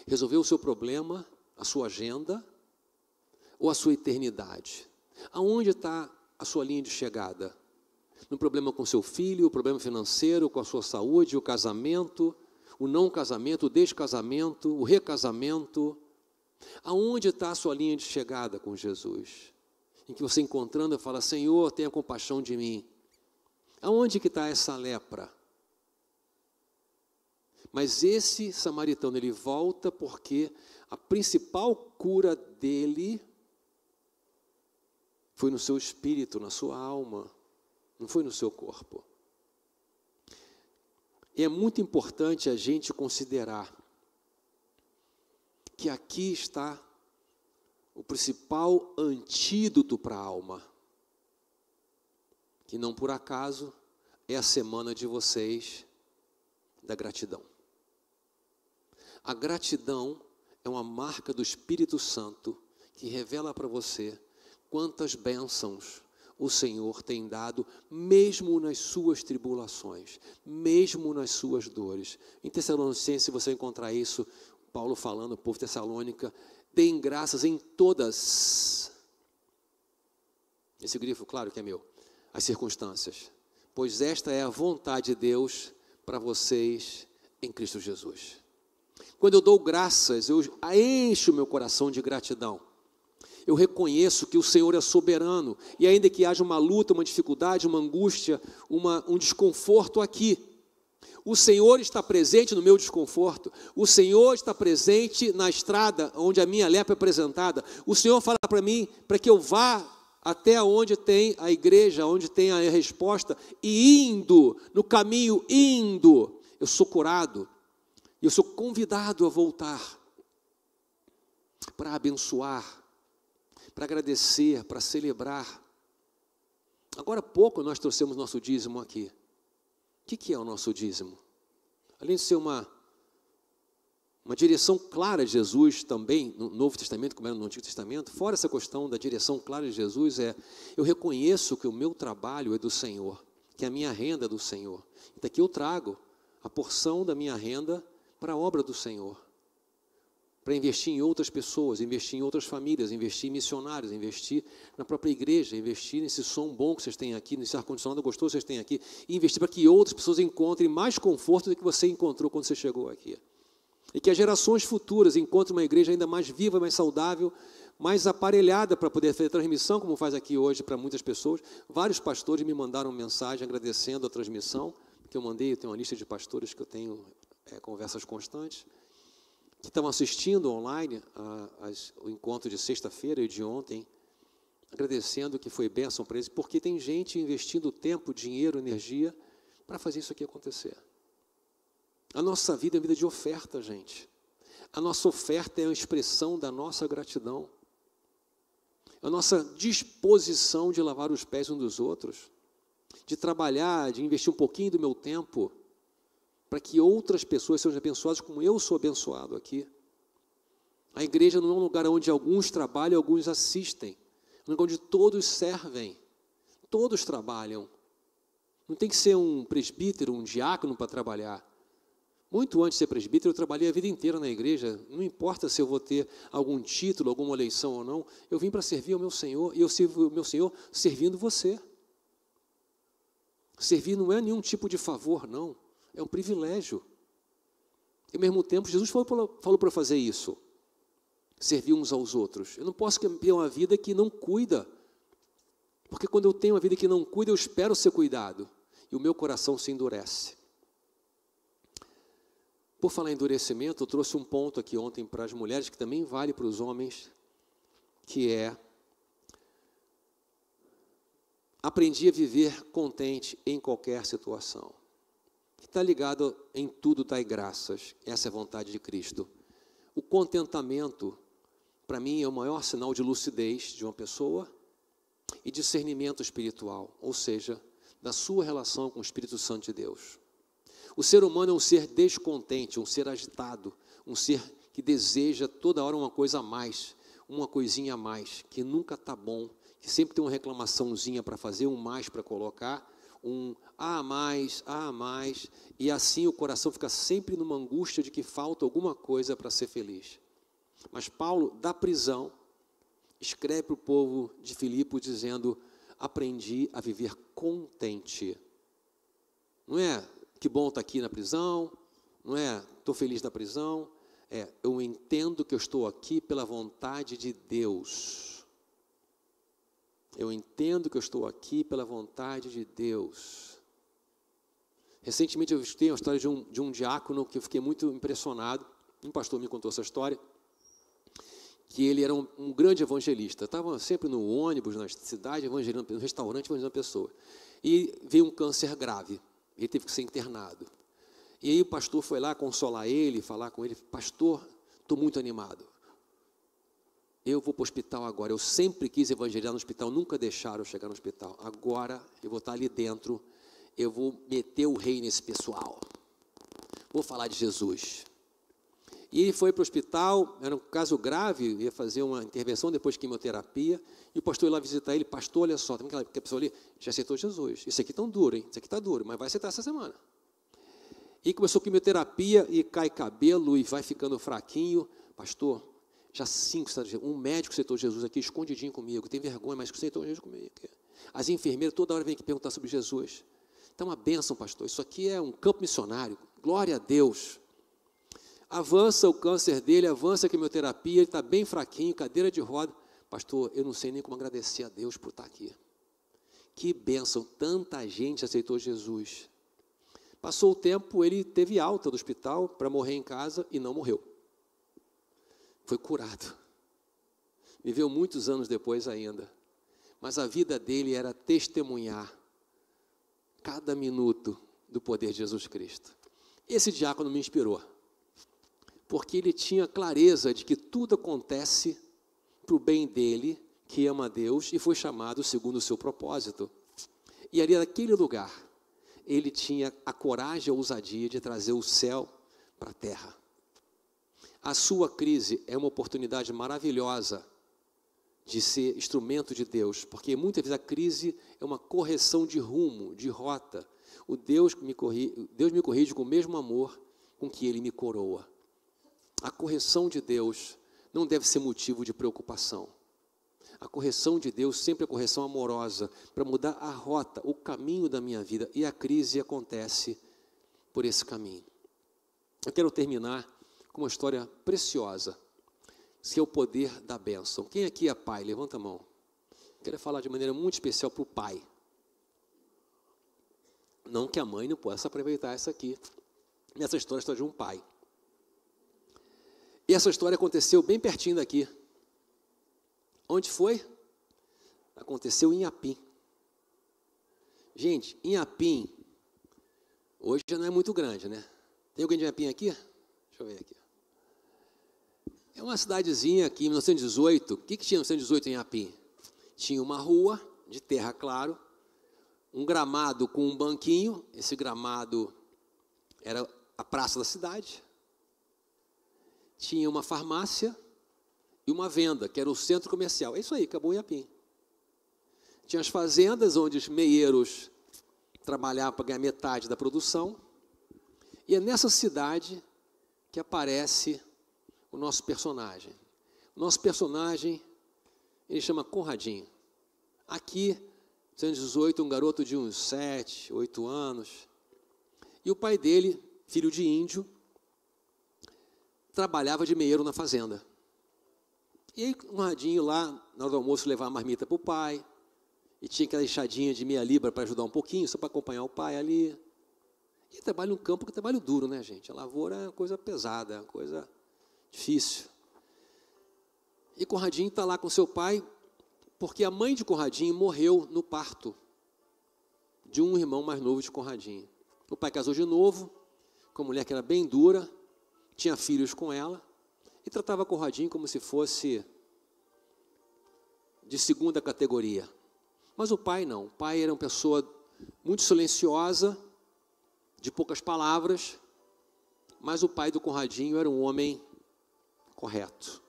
Resolver o seu problema, a sua agenda ou a sua eternidade? Aonde está a sua linha de chegada? No problema com seu filho, o problema financeiro, com a sua saúde, o casamento, o não casamento, o descasamento, o recasamento? Aonde está a sua linha de chegada com Jesus? Em que você encontrando fala, Senhor, tenha compaixão de mim. Aonde que está essa lepra? Mas esse samaritano, ele volta porque a principal cura dele foi no seu espírito, na sua alma, não foi no seu corpo. E é muito importante a gente considerar que aqui está o principal antídoto para a alma, que não por acaso é a semana de vocês da gratidão. A gratidão é uma marca do Espírito Santo que revela para você quantas bênçãos o Senhor tem dado, mesmo nas suas tribulações, mesmo nas suas dores. Em Tessalonicenses você vai encontrar isso, Paulo falando, o povo tessalônica, deem graças em todas. Esse grifo, claro que é meu. As circunstâncias. Pois esta é a vontade de Deus para vocês em Cristo Jesus. Quando eu dou graças, eu encho o meu coração de gratidão. Eu reconheço que o Senhor é soberano. E ainda que haja uma luta, uma dificuldade, uma angústia, um desconforto aqui, o Senhor está presente no meu desconforto. O Senhor está presente na estrada onde a minha lepra é apresentada. O Senhor fala para mim, para que eu vá até onde tem a igreja, onde tem a resposta, e indo, no caminho indo, eu sou curado. E eu sou convidado a voltar para abençoar, para agradecer, para celebrar. Agora há pouco nós trouxemos nosso dízimo aqui. O que é o nosso dízimo? Além de ser uma direção clara de Jesus também, no Novo Testamento, como era no Antigo Testamento, fora essa questão da direção clara de Jesus, eu reconheço que o meu trabalho é do Senhor, que a minha renda é do Senhor. Então aqui eu trago a porção da minha renda para a obra do Senhor, para investir em outras pessoas, investir em outras famílias, investir em missionários, investir na própria igreja, investir nesse som bom que vocês têm aqui, nesse ar-condicionado gostoso que vocês têm aqui, e investir para que outras pessoas encontrem mais conforto do que você encontrou quando você chegou aqui. E que as gerações futuras encontrem uma igreja ainda mais viva, mais saudável, mais aparelhada para poder fazer transmissão, como faz aqui hoje para muitas pessoas. Vários pastores me mandaram mensagem agradecendo a transmissão, que eu mandei, eu tenho uma lista de pastores que eu tenho conversas constantes, que estavam assistindo online o encontro de sexta-feira e de ontem, agradecendo que foi bênção para eles, porque tem gente investindo tempo, dinheiro, energia para fazer isso aqui acontecer. A nossa vida é vida de oferta, gente. A nossa oferta é a expressão da nossa gratidão, a nossa disposição de lavar os pés uns dos outros, de trabalhar, de investir um pouquinho do meu tempo, para que outras pessoas sejam abençoadas como eu sou abençoado aqui. A igreja não é um lugar onde alguns trabalham e alguns assistem. É um lugar onde todos servem, todos trabalham. Não tem que ser um presbítero, um diácono para trabalhar. Muito antes de ser presbítero, eu trabalhei a vida inteira na igreja. Não importa se eu vou ter algum título, alguma eleição ou não. Eu vim para servir ao meu Senhor, e eu sirvo o meu Senhor servindo você. Servir não é nenhum tipo de favor, não. É um privilégio. E ao mesmo tempo, Jesus falou para fazer isso. Servir uns aos outros. Eu não posso ter uma vida que não cuida. Porque quando eu tenho uma vida que não cuida, eu espero ser cuidado. E o meu coração se endurece. Por falar em endurecimento, eu trouxe um ponto aqui ontem para as mulheres, que também vale para os homens, que é: aprendi a viver contente em qualquer situação. Que está ligado em tudo dai graças. Essa é a vontade de Cristo. O contentamento, para mim, é o maior sinal de lucidez de uma pessoa e discernimento espiritual, ou seja, da sua relação com o Espírito Santo de Deus. O ser humano é um ser descontente, um ser agitado, um ser que deseja toda hora uma coisa a mais, uma coisinha a mais, que nunca está bom, que sempre tem uma reclamaçãozinha para fazer, um mais para colocar, a mais, e assim o coração fica sempre numa angústia de que falta alguma coisa para ser feliz. Mas Paulo, da prisão, escreve para o povo de Filipos dizendo: aprendi a viver contente. Não é que bom estar aqui na prisão, não é estou feliz na prisão, eu entendo que eu estou aqui pela vontade de Deus. Eu entendo que eu estou aqui pela vontade de Deus. Recentemente eu escutei uma história de um diácono que eu fiquei muito impressionado. Um pastor me contou essa história, que ele era um grande evangelista. Estava sempre no ônibus, na cidade, evangelizando, no restaurante, evangelizando pessoas. E veio um câncer grave. Ele teve que ser internado. E aí o pastor foi lá consolar ele, falar com ele: pastor, estou muito animado. Eu vou para o hospital agora. Eu sempre quis evangelizar no hospital, nunca deixaram eu chegar no hospital. Agora eu vou estar ali dentro, eu vou meter o rei nesse pessoal. Vou falar de Jesus. E ele foi para o hospital, era um caso grave, ia fazer uma intervenção depois de quimioterapia, e o pastor ia lá visitar ele: pastor, olha só, tem aquela pessoa ali, já aceitou Jesus. Isso aqui tão duro, hein? Isso aqui está duro, mas vai aceitar essa semana. E começou a quimioterapia, e cai cabelo, e vai ficando fraquinho. Pastor, já 5, um médico aceitou Jesus aqui, escondidinho comigo, tem vergonha, mas aceitou Jesus comigo. As enfermeiras toda hora vêm aqui perguntar sobre Jesus. Então, uma bênção, pastor, isso aqui é um campo missionário, glória a Deus. Avança o câncer dele, avança a quimioterapia, ele está bem fraquinho, cadeira de roda. Pastor, eu não sei nem como agradecer a Deus por estar aqui. Que bênção, tanta gente aceitou Jesus. Passou o tempo, ele teve alta do hospital para morrer em casa e não morreu. Foi curado. Viveu muitos anos depois ainda. Mas a vida dele era testemunhar cada minuto do poder de Jesus Cristo. Esse diácono me inspirou, porque ele tinha clareza de que tudo acontece para o bem dele, que ama a Deus e foi chamado segundo o seu propósito. E ali naquele lugar, ele tinha a coragem e a ousadia de trazer o céu para a terra. A sua crise é uma oportunidade maravilhosa de ser instrumento de Deus, porque muitas vezes a crise é uma correção de rumo, de rota. Deus me corrige com o mesmo amor com que Ele me coroa. A correção de Deus não deve ser motivo de preocupação. A correção de Deus sempre é correção amorosa, para mudar a rota, o caminho da minha vida, e a crise acontece por esse caminho. Eu quero terminar com uma história preciosa, que é o poder da bênção. Quem aqui é pai? Levanta a mão. Quero falar de maneira muito especial para o pai. Não que a mãe não possa aproveitar essa aqui. Essa história é a história de um pai. E essa história aconteceu bem pertinho daqui. Onde foi? Aconteceu em Inhapim. Gente, Inhapim, hoje já não é muito grande, né? Tem alguém de Inhapim aqui? Deixa eu ver aqui. É uma cidadezinha aqui, em 1918. O que tinha em 1918 em Inhapim? Tinha uma rua de terra claro, um gramado com um banquinho. Esse gramado era a praça da cidade. Tinha uma farmácia e uma venda, que era o centro comercial. É isso aí, acabou Inhapim. Tinha as fazendas onde os meeiros trabalhavam para ganhar metade da produção. E é nessa cidade que aparece o nosso personagem. O nosso personagem, ele chama Conradinho. Aqui, 1918, um garoto de uns 7, 8 anos. E o pai dele, filho de índio, trabalhava de meeiro na fazenda. E aí, Conradinho lá, na hora do almoço, levava a marmita para o pai. E tinha aquela enxadinha de meia libra para ajudar um pouquinho, só para acompanhar o pai ali. E trabalho no campo, que é trabalho duro, né, gente? A lavoura é uma coisa pesada, é uma coisa difícil. E Conradinho está lá com seu pai, porque a mãe de Conradinho morreu no parto de um irmão mais novo de Conradinho. O pai casou de novo, com uma mulher que era bem dura, tinha filhos com ela, e tratava Conradinho como se fosse de segunda categoria. Mas o pai não. O pai era uma pessoa muito silenciosa, de poucas palavras, mas o pai do Conradinho era um homem correto.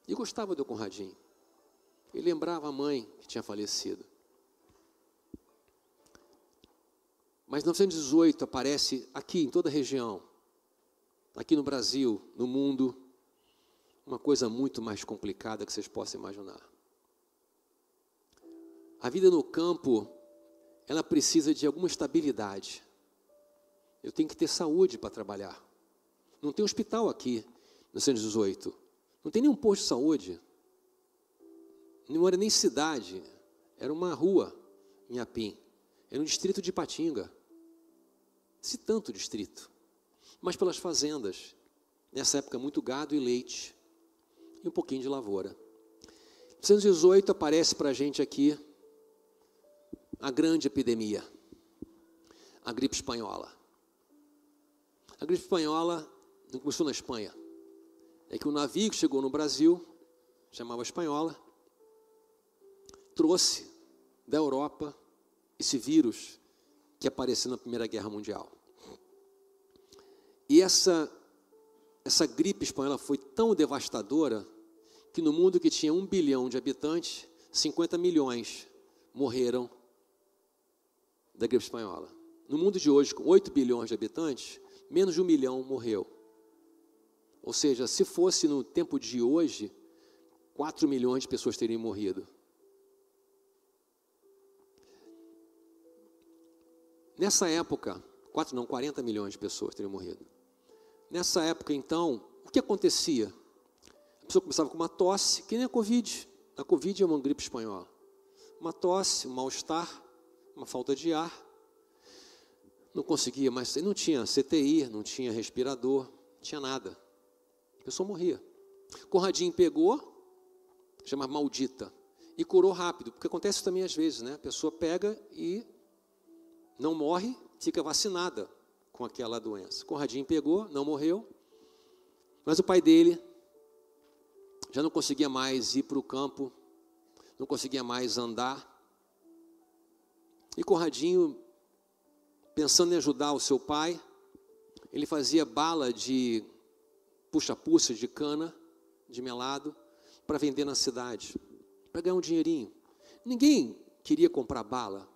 E gostava do Conradinho. Ele lembrava a mãe que tinha falecido. Mas em 1918 aparece aqui, em toda a região, aqui no Brasil, no mundo, uma coisa muito mais complicada que vocês possam imaginar. A vida no campo, ela precisa de alguma estabilidade. Eu tenho que ter saúde para trabalhar. Não tem hospital aqui, no 1918. Não tem nenhum posto de saúde. Não era nem cidade, era uma rua em Apim. Era um distrito de Ipatinga. Se tanto distrito. Mas pelas fazendas. Nessa época, muito gado e leite. E um pouquinho de lavoura. Em 1918 aparece para a gente aqui a grande epidemia. A gripe espanhola. A gripe espanhola não começou na Espanha. É que um navio que chegou no Brasil, chamava Espanhola, trouxe da Europa esse vírus que apareceu na Primeira Guerra Mundial. E essa gripe espanhola foi tão devastadora que no mundo que tinha 1 bilhão de habitantes, 50 milhões morreram da gripe espanhola. No mundo de hoje, com 8 bilhões de habitantes, menos de 1 milhão morreu. Ou seja, se fosse no tempo de hoje, 4 milhões de pessoas teriam morrido. Nessa época, 40 milhões de pessoas teriam morrido. Nessa época, então, o que acontecia? A pessoa começava com uma tosse, que nem a Covid. A Covid é uma gripe espanhola. Uma tosse, um mal-estar, uma falta de ar. Não conseguia mais, não tinha CTI, não tinha respirador, não tinha nada. A pessoa morria. Conradinho pegou, chama maldita, e curou rápido, porque acontece também às vezes, né? A pessoa pega e não morre, fica vacinada com aquela doença. Conradinho pegou, não morreu, mas o pai dele já não conseguia mais ir para o campo, não conseguia mais andar. E Conradinho, pensando em ajudar o seu pai, ele fazia bala de puxa-puxa de cana, de melado, para vender na cidade, para ganhar um dinheirinho. Ninguém queria comprar bala,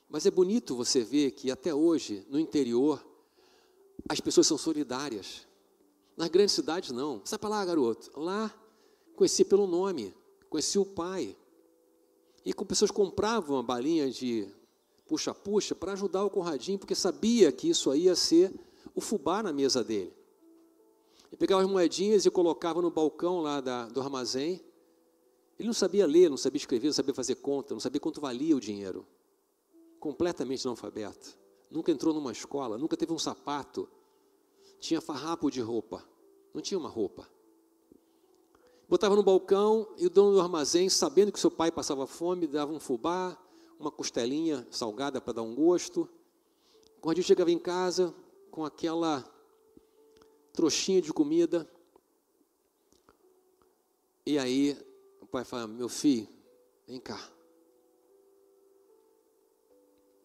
mas é bonito você ver que até hoje, no interior, as pessoas são solidárias. Nas grandes cidades não. Sai para lá, garoto. Lá, conheci pelo nome, conheci o pai. E com pessoas compravam uma balinha de puxa-puxa para ajudar o Conradinho, porque sabia que isso aí ia ser o fubá na mesa dele. Ele pegava as moedinhas e colocava no balcão lá do armazém. Ele não sabia ler, não sabia escrever, não sabia fazer conta, não sabia quanto valia o dinheiro. Completamente analfabeto. Nunca entrou numa escola, nunca teve um sapato. Tinha farrapo de roupa, não tinha uma roupa. Botava no balcão e o dono do armazém, sabendo que seu pai passava fome, dava um fubá, uma costelinha salgada para dar um gosto. O Conradinho chegava em casa com aquela trouxinha de comida. E aí o pai fala: meu filho, vem cá.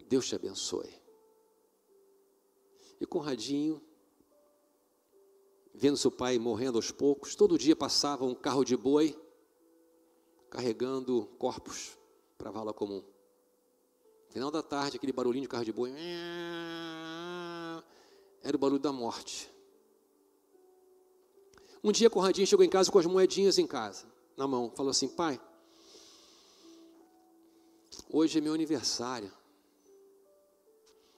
Deus te abençoe. E Conradinho, vendo seu pai morrendo aos poucos, todo dia passava um carro de boi, carregando corpos para a vala comum. No final da tarde, aquele barulhinho de carro de boi, era o barulho da morte. Um dia Conradinho chegou em casa com as moedinhas em casa, na mão, falou assim: pai, hoje é meu aniversário.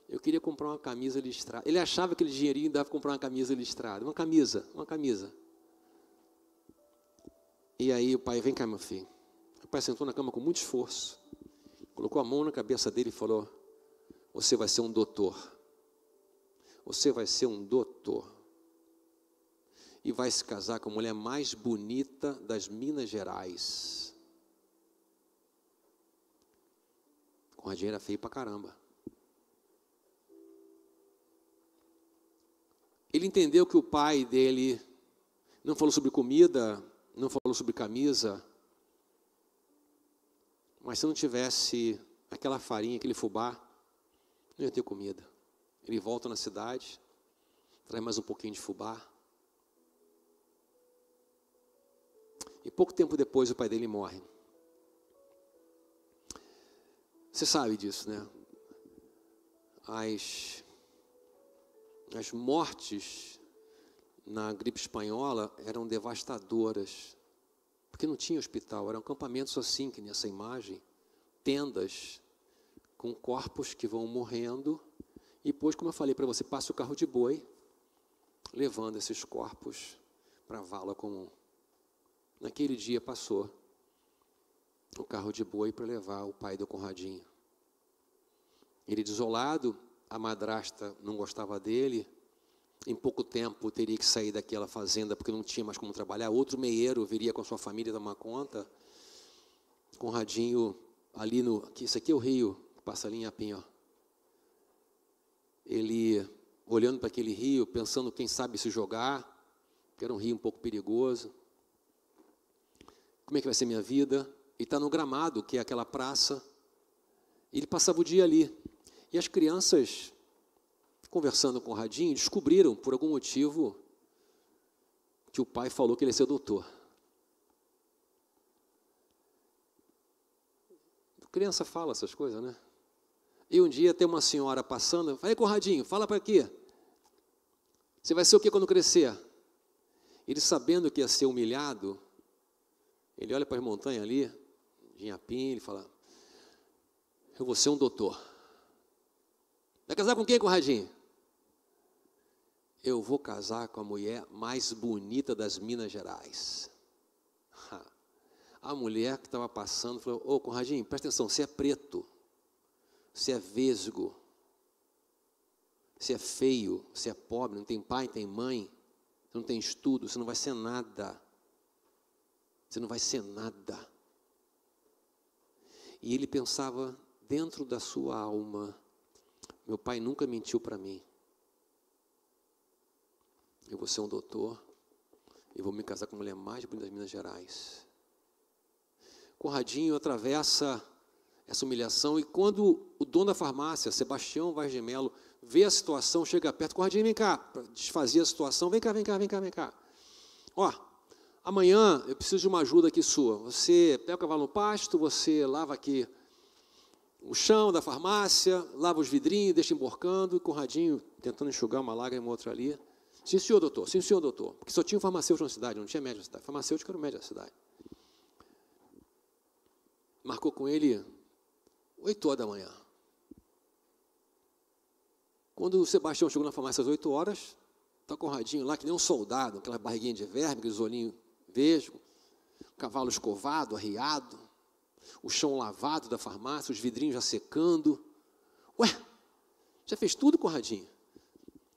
Eu queria comprar uma camisa listrada. Ele achava que aquele dinheirinho dava para comprar uma camisa listrada. Uma camisa. E aí o pai: vem cá, meu filho. O pai sentou na cama com muito esforço, colocou a mão na cabeça dele e falou: você vai ser um doutor. Você vai ser um doutor. E vai se casar com a mulher mais bonita das Minas Gerais. Conradinho era feio pra caramba. Ele entendeu que o pai dele não falou sobre comida, não falou sobre camisa, mas se não tivesse aquela farinha, aquele fubá, não ia ter comida. Ele volta na cidade, traz mais um pouquinho de fubá. E pouco tempo depois o pai dele morre. Você sabe disso, né? as mortes na gripe espanhola eram devastadoras, porque não tinha hospital, eram acampamentos assim, que nessa imagem, tendas com corpos que vão morrendo, e depois, como eu falei para você, passa o carro de boi, levando esses corpos para a vala comum. Naquele dia passou o carro de boi para levar o pai do Conradinho. Ele desolado, a madrasta não gostava dele, em pouco tempo teria que sair daquela fazenda porque não tinha mais como trabalhar, outro meieiro viria com a sua família tomar conta. Conradinho, ali isso aqui é o rio, passa ali em Apim, ó. Ele, olhando para aquele rio, pensando quem sabe se jogar, que era um rio um pouco perigoso. Como é que vai ser minha vida? Ele está no Gramado, que é aquela praça. Ele passava o dia ali. E as crianças, conversando com o Conradinho, descobriram, por algum motivo, que o pai falou que ele ia ser doutor. A criança fala essas coisas, né? E um dia tem uma senhora passando, fala, Conradinho, fala para quê? Você vai ser o que quando crescer? Ele, sabendo que ia ser humilhado, ele olha para as montanhas ali, de Inhapim, ele fala, eu vou ser um doutor. Vai casar com quem, Conradinho? Eu vou casar com a mulher mais bonita das Minas Gerais. A mulher que estava passando falou, ô Conradinho, presta atenção, você é preto, você é vesgo, você é feio, você é pobre, não tem pai, não tem mãe, você não tem estudo, você não vai ser nada. Você não vai ser nada. E ele pensava dentro da sua alma, meu pai nunca mentiu para mim. Eu vou ser um doutor, eu vou me casar com a mulher mais bonita das Minas Gerais. Conradinho atravessa essa humilhação, e quando o dono da farmácia, Sebastião Vaz de Melo, vê a situação, chega perto, Conradinho, vem cá, para desfazer a situação, vem cá. Ó, amanhã eu preciso de uma ajuda aqui sua. Você pega o cavalo no pasto, você lava aqui o chão da farmácia, lava os vidrinhos, deixa emborcando, e Conradinho tentando enxugar uma lágrima, outra ali. Sim, senhor, doutor, sim, senhor, doutor. Porque só tinha um farmacêutico na cidade, não tinha médico na cidade. Farmacêutico era o médico da cidade. Marcou com ele 8 horas da manhã. Quando o Sebastião chegou na farmácia às 8 horas, está Conradinho lá, que nem um soldado, aquela barriguinha de verme, aqueles olhinhos vesgo, cavalo escovado, arriado, o chão lavado da farmácia, os vidrinhos já secando. Ué, já fez tudo, Conradinho?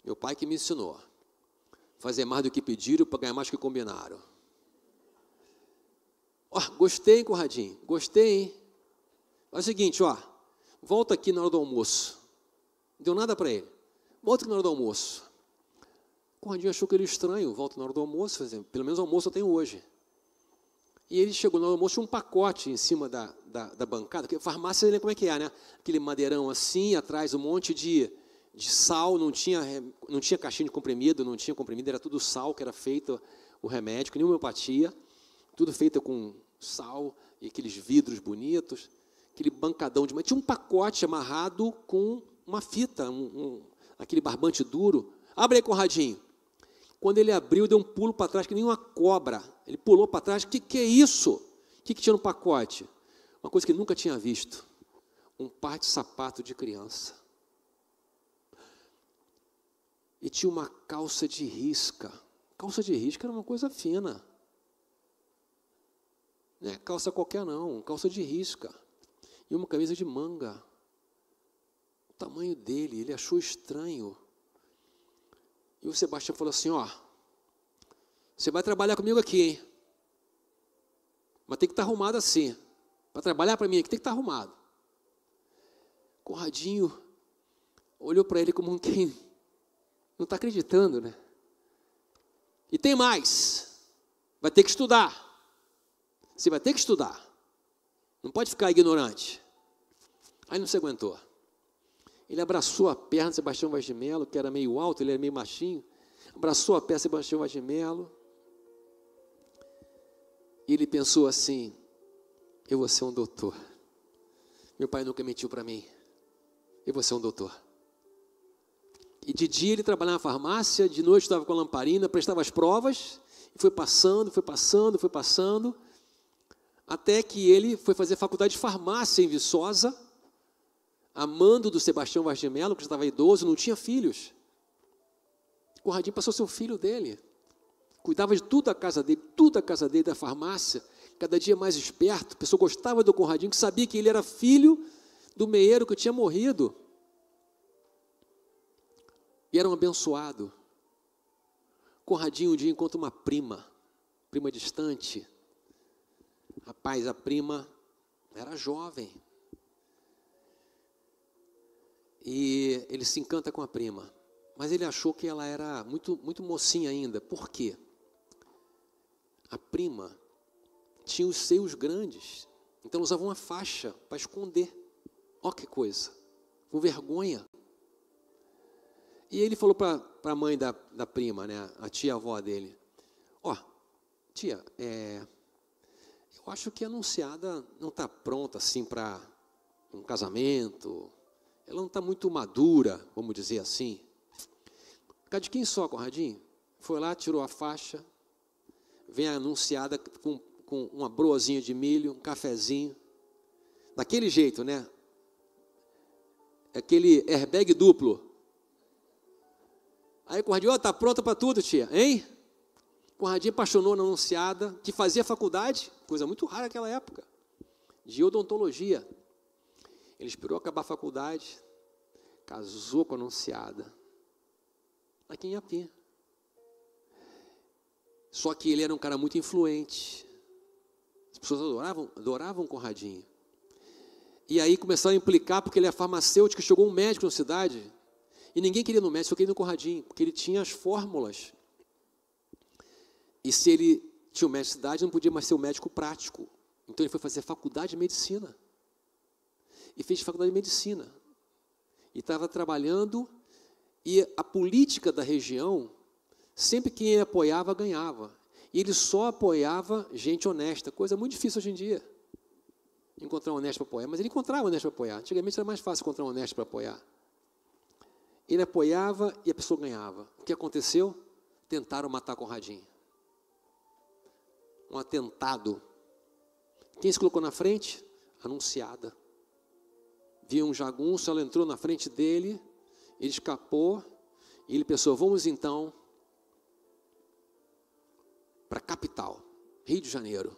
Meu pai que me ensinou. Fazer mais do que pediram para ganhar mais do que combinaram. Ó, gostei, hein, Conradinho? Gostei, hein? Faz o seguinte, ó, volta aqui na hora do almoço. Não deu nada para ele. Volta aqui na hora do almoço. Conradinho achou que ele estranho, volta na hora do almoço, pelo menos o almoço eu tenho hoje. E ele chegou no almoço, tinha um pacote em cima da bancada, porque farmácia, lembra como é que é, né? Aquele madeirão assim, atrás um monte de sal, não tinha caixinha de comprimido, não tinha comprimido, era tudo sal que era feito o remédio, que nem homeopatia, tudo feito com sal e aqueles vidros bonitos, aquele bancadão de madeira. Tinha um pacote amarrado com uma fita, aquele barbante duro. Abre aí, Conradinho. Quando ele abriu, deu um pulo para trás, que nem uma cobra. Ele pulou para trás. O que é isso? O que tinha no pacote? Uma coisa que ele nunca tinha visto. Um par de sapato de criança. E tinha uma calça de risca. Calça de risca era uma coisa fina. Não é calça qualquer não, calça de risca. E uma camisa de manga. O tamanho dele, ele achou estranho. E o Sebastião falou assim, ó, você vai trabalhar comigo aqui, hein? Mas tem que estar arrumado assim. Para trabalhar para mim aqui tem que estar arrumado. Conradinho olhou para ele como quem não está acreditando, né? E tem mais. Vai ter que estudar. Você vai ter que estudar. Não pode ficar ignorante. Aí não se aguentou. Ele abraçou a perna de Sebastião Vaz de Melo, que era meio alto, ele era meio machinho. Abraçou a perna de Sebastião Vaz de Melo. E ele pensou assim, eu vou ser um doutor. Meu pai nunca mentiu para mim. Eu vou ser um doutor. E de dia ele trabalhava na farmácia, de noite estava com a lamparina, prestava as provas, e foi passando, até que ele foi fazer faculdade de farmácia em Viçosa, amando do Sebastião Vaz de Mello, que já estava idoso, não tinha filhos. Conradinho passou a ser o filho dele, cuidava de tudo a casa dele, da farmácia, cada dia mais esperto. A pessoa gostava do Conradinho, que sabia que ele era filho do meeiro que tinha morrido. E era um abençoado. Conradinho um dia encontra uma prima distante. Rapaz, a prima era jovem. E ele se encanta com a prima. Mas ele achou que ela era muito, muito mocinha ainda. Por quê? A prima tinha os seios grandes. Então ela usava uma faixa para esconder. Ó que coisa. Com vergonha. E ele falou para a mãe da prima, né, a tia-avó dele, ó, tia, eu acho que a Anunciada não está pronta assim para um casamento, ela não está muito madura, vamos dizer assim. Por causa de quem só, Conradinho? Foi lá, tirou a faixa, vem a Anunciada com uma broazinha de milho, um cafezinho, daquele jeito, né, aquele airbag duplo. Aí o Conradinho, está pronta para tudo, tia, hein? O Conradinho apaixonou na Anunciada, que fazia faculdade, coisa muito rara naquela época, de odontologia. Ele esperou acabar a faculdade, casou com a Anunciada, aqui em Iapim. Só que ele era um cara muito influente, as pessoas adoravam o Conradinho. E aí começaram a implicar, porque ele é farmacêutico, chegou um médico na cidade, e ninguém queria ir no médico, só queria ir no Conradinho, porque ele tinha as fórmulas. E se ele tinha o médico de cidade, não podia mais ser o médico prático. Então ele foi fazer faculdade de medicina. E fez faculdade de medicina. E estava trabalhando, e a política da região, sempre quem apoiava, ganhava. E ele só apoiava gente honesta, coisa muito difícil hoje em dia. Encontrar um honesto para apoiar, mas ele encontrava um honesto para apoiar. Antigamente era mais fácil encontrar um honesto para apoiar. Ele apoiava e a pessoa ganhava. O que aconteceu? Tentaram matar Conradinho. Um atentado. Quem se colocou na frente? Anunciada. Viu um jagunço, ela entrou na frente dele, ele escapou, e ele pensou, vamos então para a capital, Rio de Janeiro.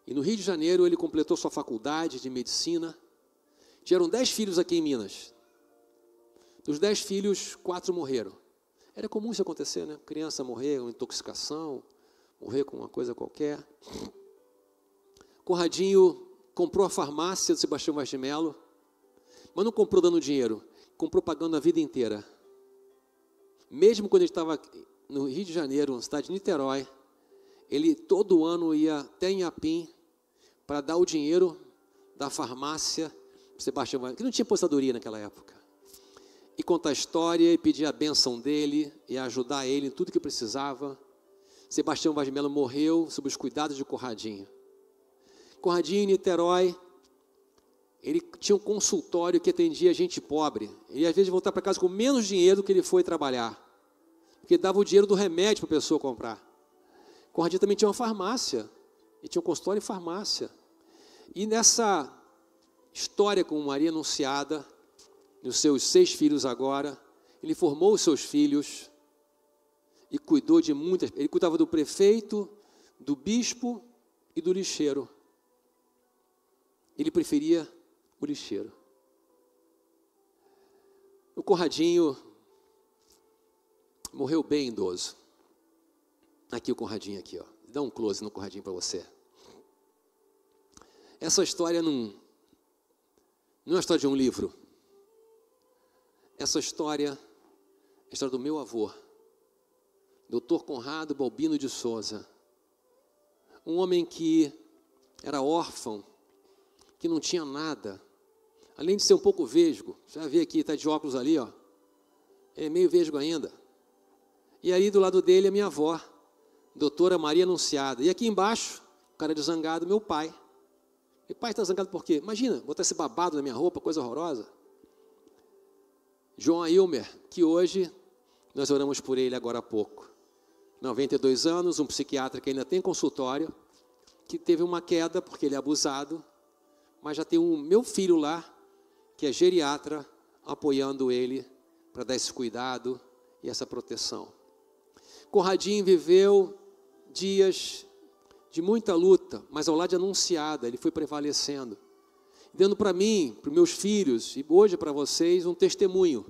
E no Rio de Janeiro ele completou sua faculdade de medicina. Tiveram 10 filhos aqui em Minas. Dos 10 filhos, 4 morreram. Era comum isso acontecer, né? Criança morrer com intoxicação, morrer com uma coisa qualquer. Conradinho comprou a farmácia do Sebastião Vaz de Mello, mas não comprou dando dinheiro, comprou pagando a vida inteira. Mesmo quando ele estava no Rio de Janeiro, na cidade de Niterói, ele todo ano ia até em Iapim para dar o dinheiro da farmácia do Sebastião Vaz, que não tinha aposentadoria naquela época. E contar a história, e pedir a bênção dele, e ajudar ele em tudo que precisava. Sebastião Vaz de Mello morreu sob os cuidados de Conradinho. Conradinho em Niterói, ele tinha um consultório que atendia gente pobre. Ele às vezes voltava para casa com menos dinheiro do que ele foi trabalhar, porque dava o dinheiro do remédio para a pessoa comprar. Conradinho também tinha uma farmácia, e tinha um consultório em farmácia. E nessa história com Maria Anunciada, os seus 6 filhos agora, ele formou os seus filhos e cuidou de muitas. Ele cuidava do prefeito, do bispo e do lixeiro. Ele preferia o lixeiro. O Conradinho morreu bem idoso. Aqui o Conradinho aqui, ó. Dá um close no Conradinho para você. Essa história não é a história de um livro. Essa história é a história do meu avô, Dr. Conrado Balbino de Souza. Um homem que era órfão, que não tinha nada, além de ser um pouco vesgo. Você vai ver aqui, está de óculos ali, ó. É meio vesgo ainda. E aí do lado dele a minha avó, doutora Maria Anunciada. E aqui embaixo, o cara de zangado, meu pai. E pai está zangado por quê? Imagina, botar esse babado na minha roupa, coisa horrorosa. João Ailmer, que hoje nós oramos por ele agora há pouco. 92 anos, um psiquiatra que ainda tem consultório, que teve uma queda porque ele é abusado, mas já tem o meu filho lá, que é geriatra, apoiando ele para dar esse cuidado e essa proteção. Conradinho viveu dias de muita luta, mas ao lado de Anunciada, ele foi prevalecendo, dando para mim, para os meus filhos, e hoje para vocês, um testemunho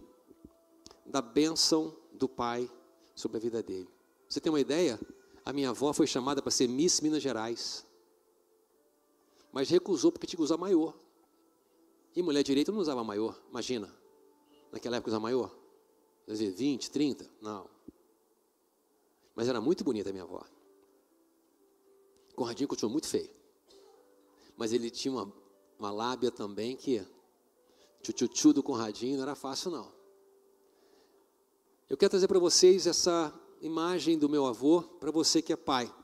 da bênção do Pai sobre a vida dele. Você tem uma ideia? A minha avó foi chamada para ser Miss Minas Gerais, mas recusou porque tinha que usar maiô. E mulher direita não usava maiô, imagina. Naquela época usava maiô? 20, 30? Não. Mas era muito bonita a minha avó. Conradinho continuou muito feio. Mas ele tinha uma lábia também que tchutchu do Conradinho não era fácil não. Eu quero trazer para vocês essa imagem do meu avô, para você que é pai,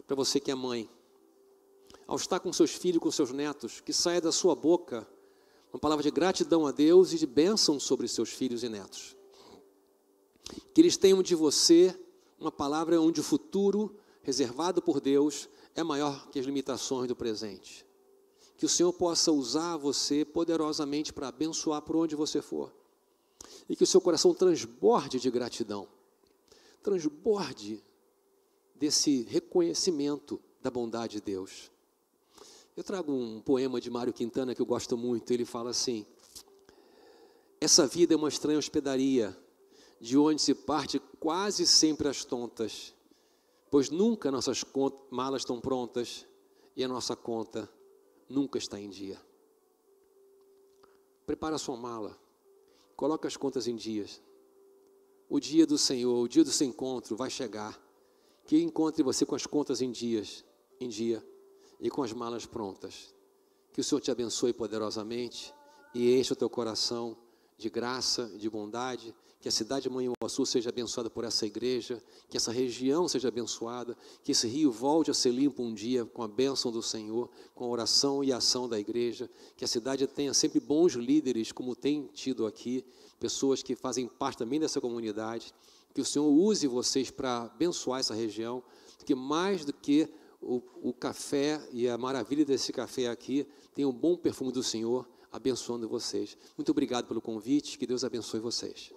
para você que é mãe. Ao estar com seus filhos, com seus netos, que saia da sua boca uma palavra de gratidão a Deus e de bênção sobre seus filhos e netos. Que eles tenham de você uma palavra onde o futuro reservado por Deus é maior que as limitações do presente. Que o Senhor possa usar você poderosamente para abençoar por onde você for. E que o seu coração transborde de gratidão. Transborde desse reconhecimento da bondade de Deus. Eu trago um poema de Mário Quintana que eu gosto muito. Ele fala assim: essa vida é uma estranha hospedaria, de onde se parte quase sempre às tontas, pois nunca nossas malas estão prontas e a nossa conta nunca está em dia. Prepara a sua mala, coloca as contas em dias. O dia do Senhor, o dia do seu encontro vai chegar, que encontre você com as contas em dia e com as malas prontas. Que o Senhor te abençoe poderosamente e encha o teu coração de graça, de bondade. Que a cidade de Manhuaçu seja abençoada por essa igreja, que essa região seja abençoada, que esse rio volte a ser limpo um dia com a bênção do Senhor, com a oração e a ação da igreja, que a cidade tenha sempre bons líderes, como tem tido aqui, pessoas que fazem parte também dessa comunidade, que o Senhor use vocês para abençoar essa região, porque mais do que o café e a maravilha desse café aqui, tem um bom perfume do Senhor abençoando vocês. Muito obrigado pelo convite, que Deus abençoe vocês.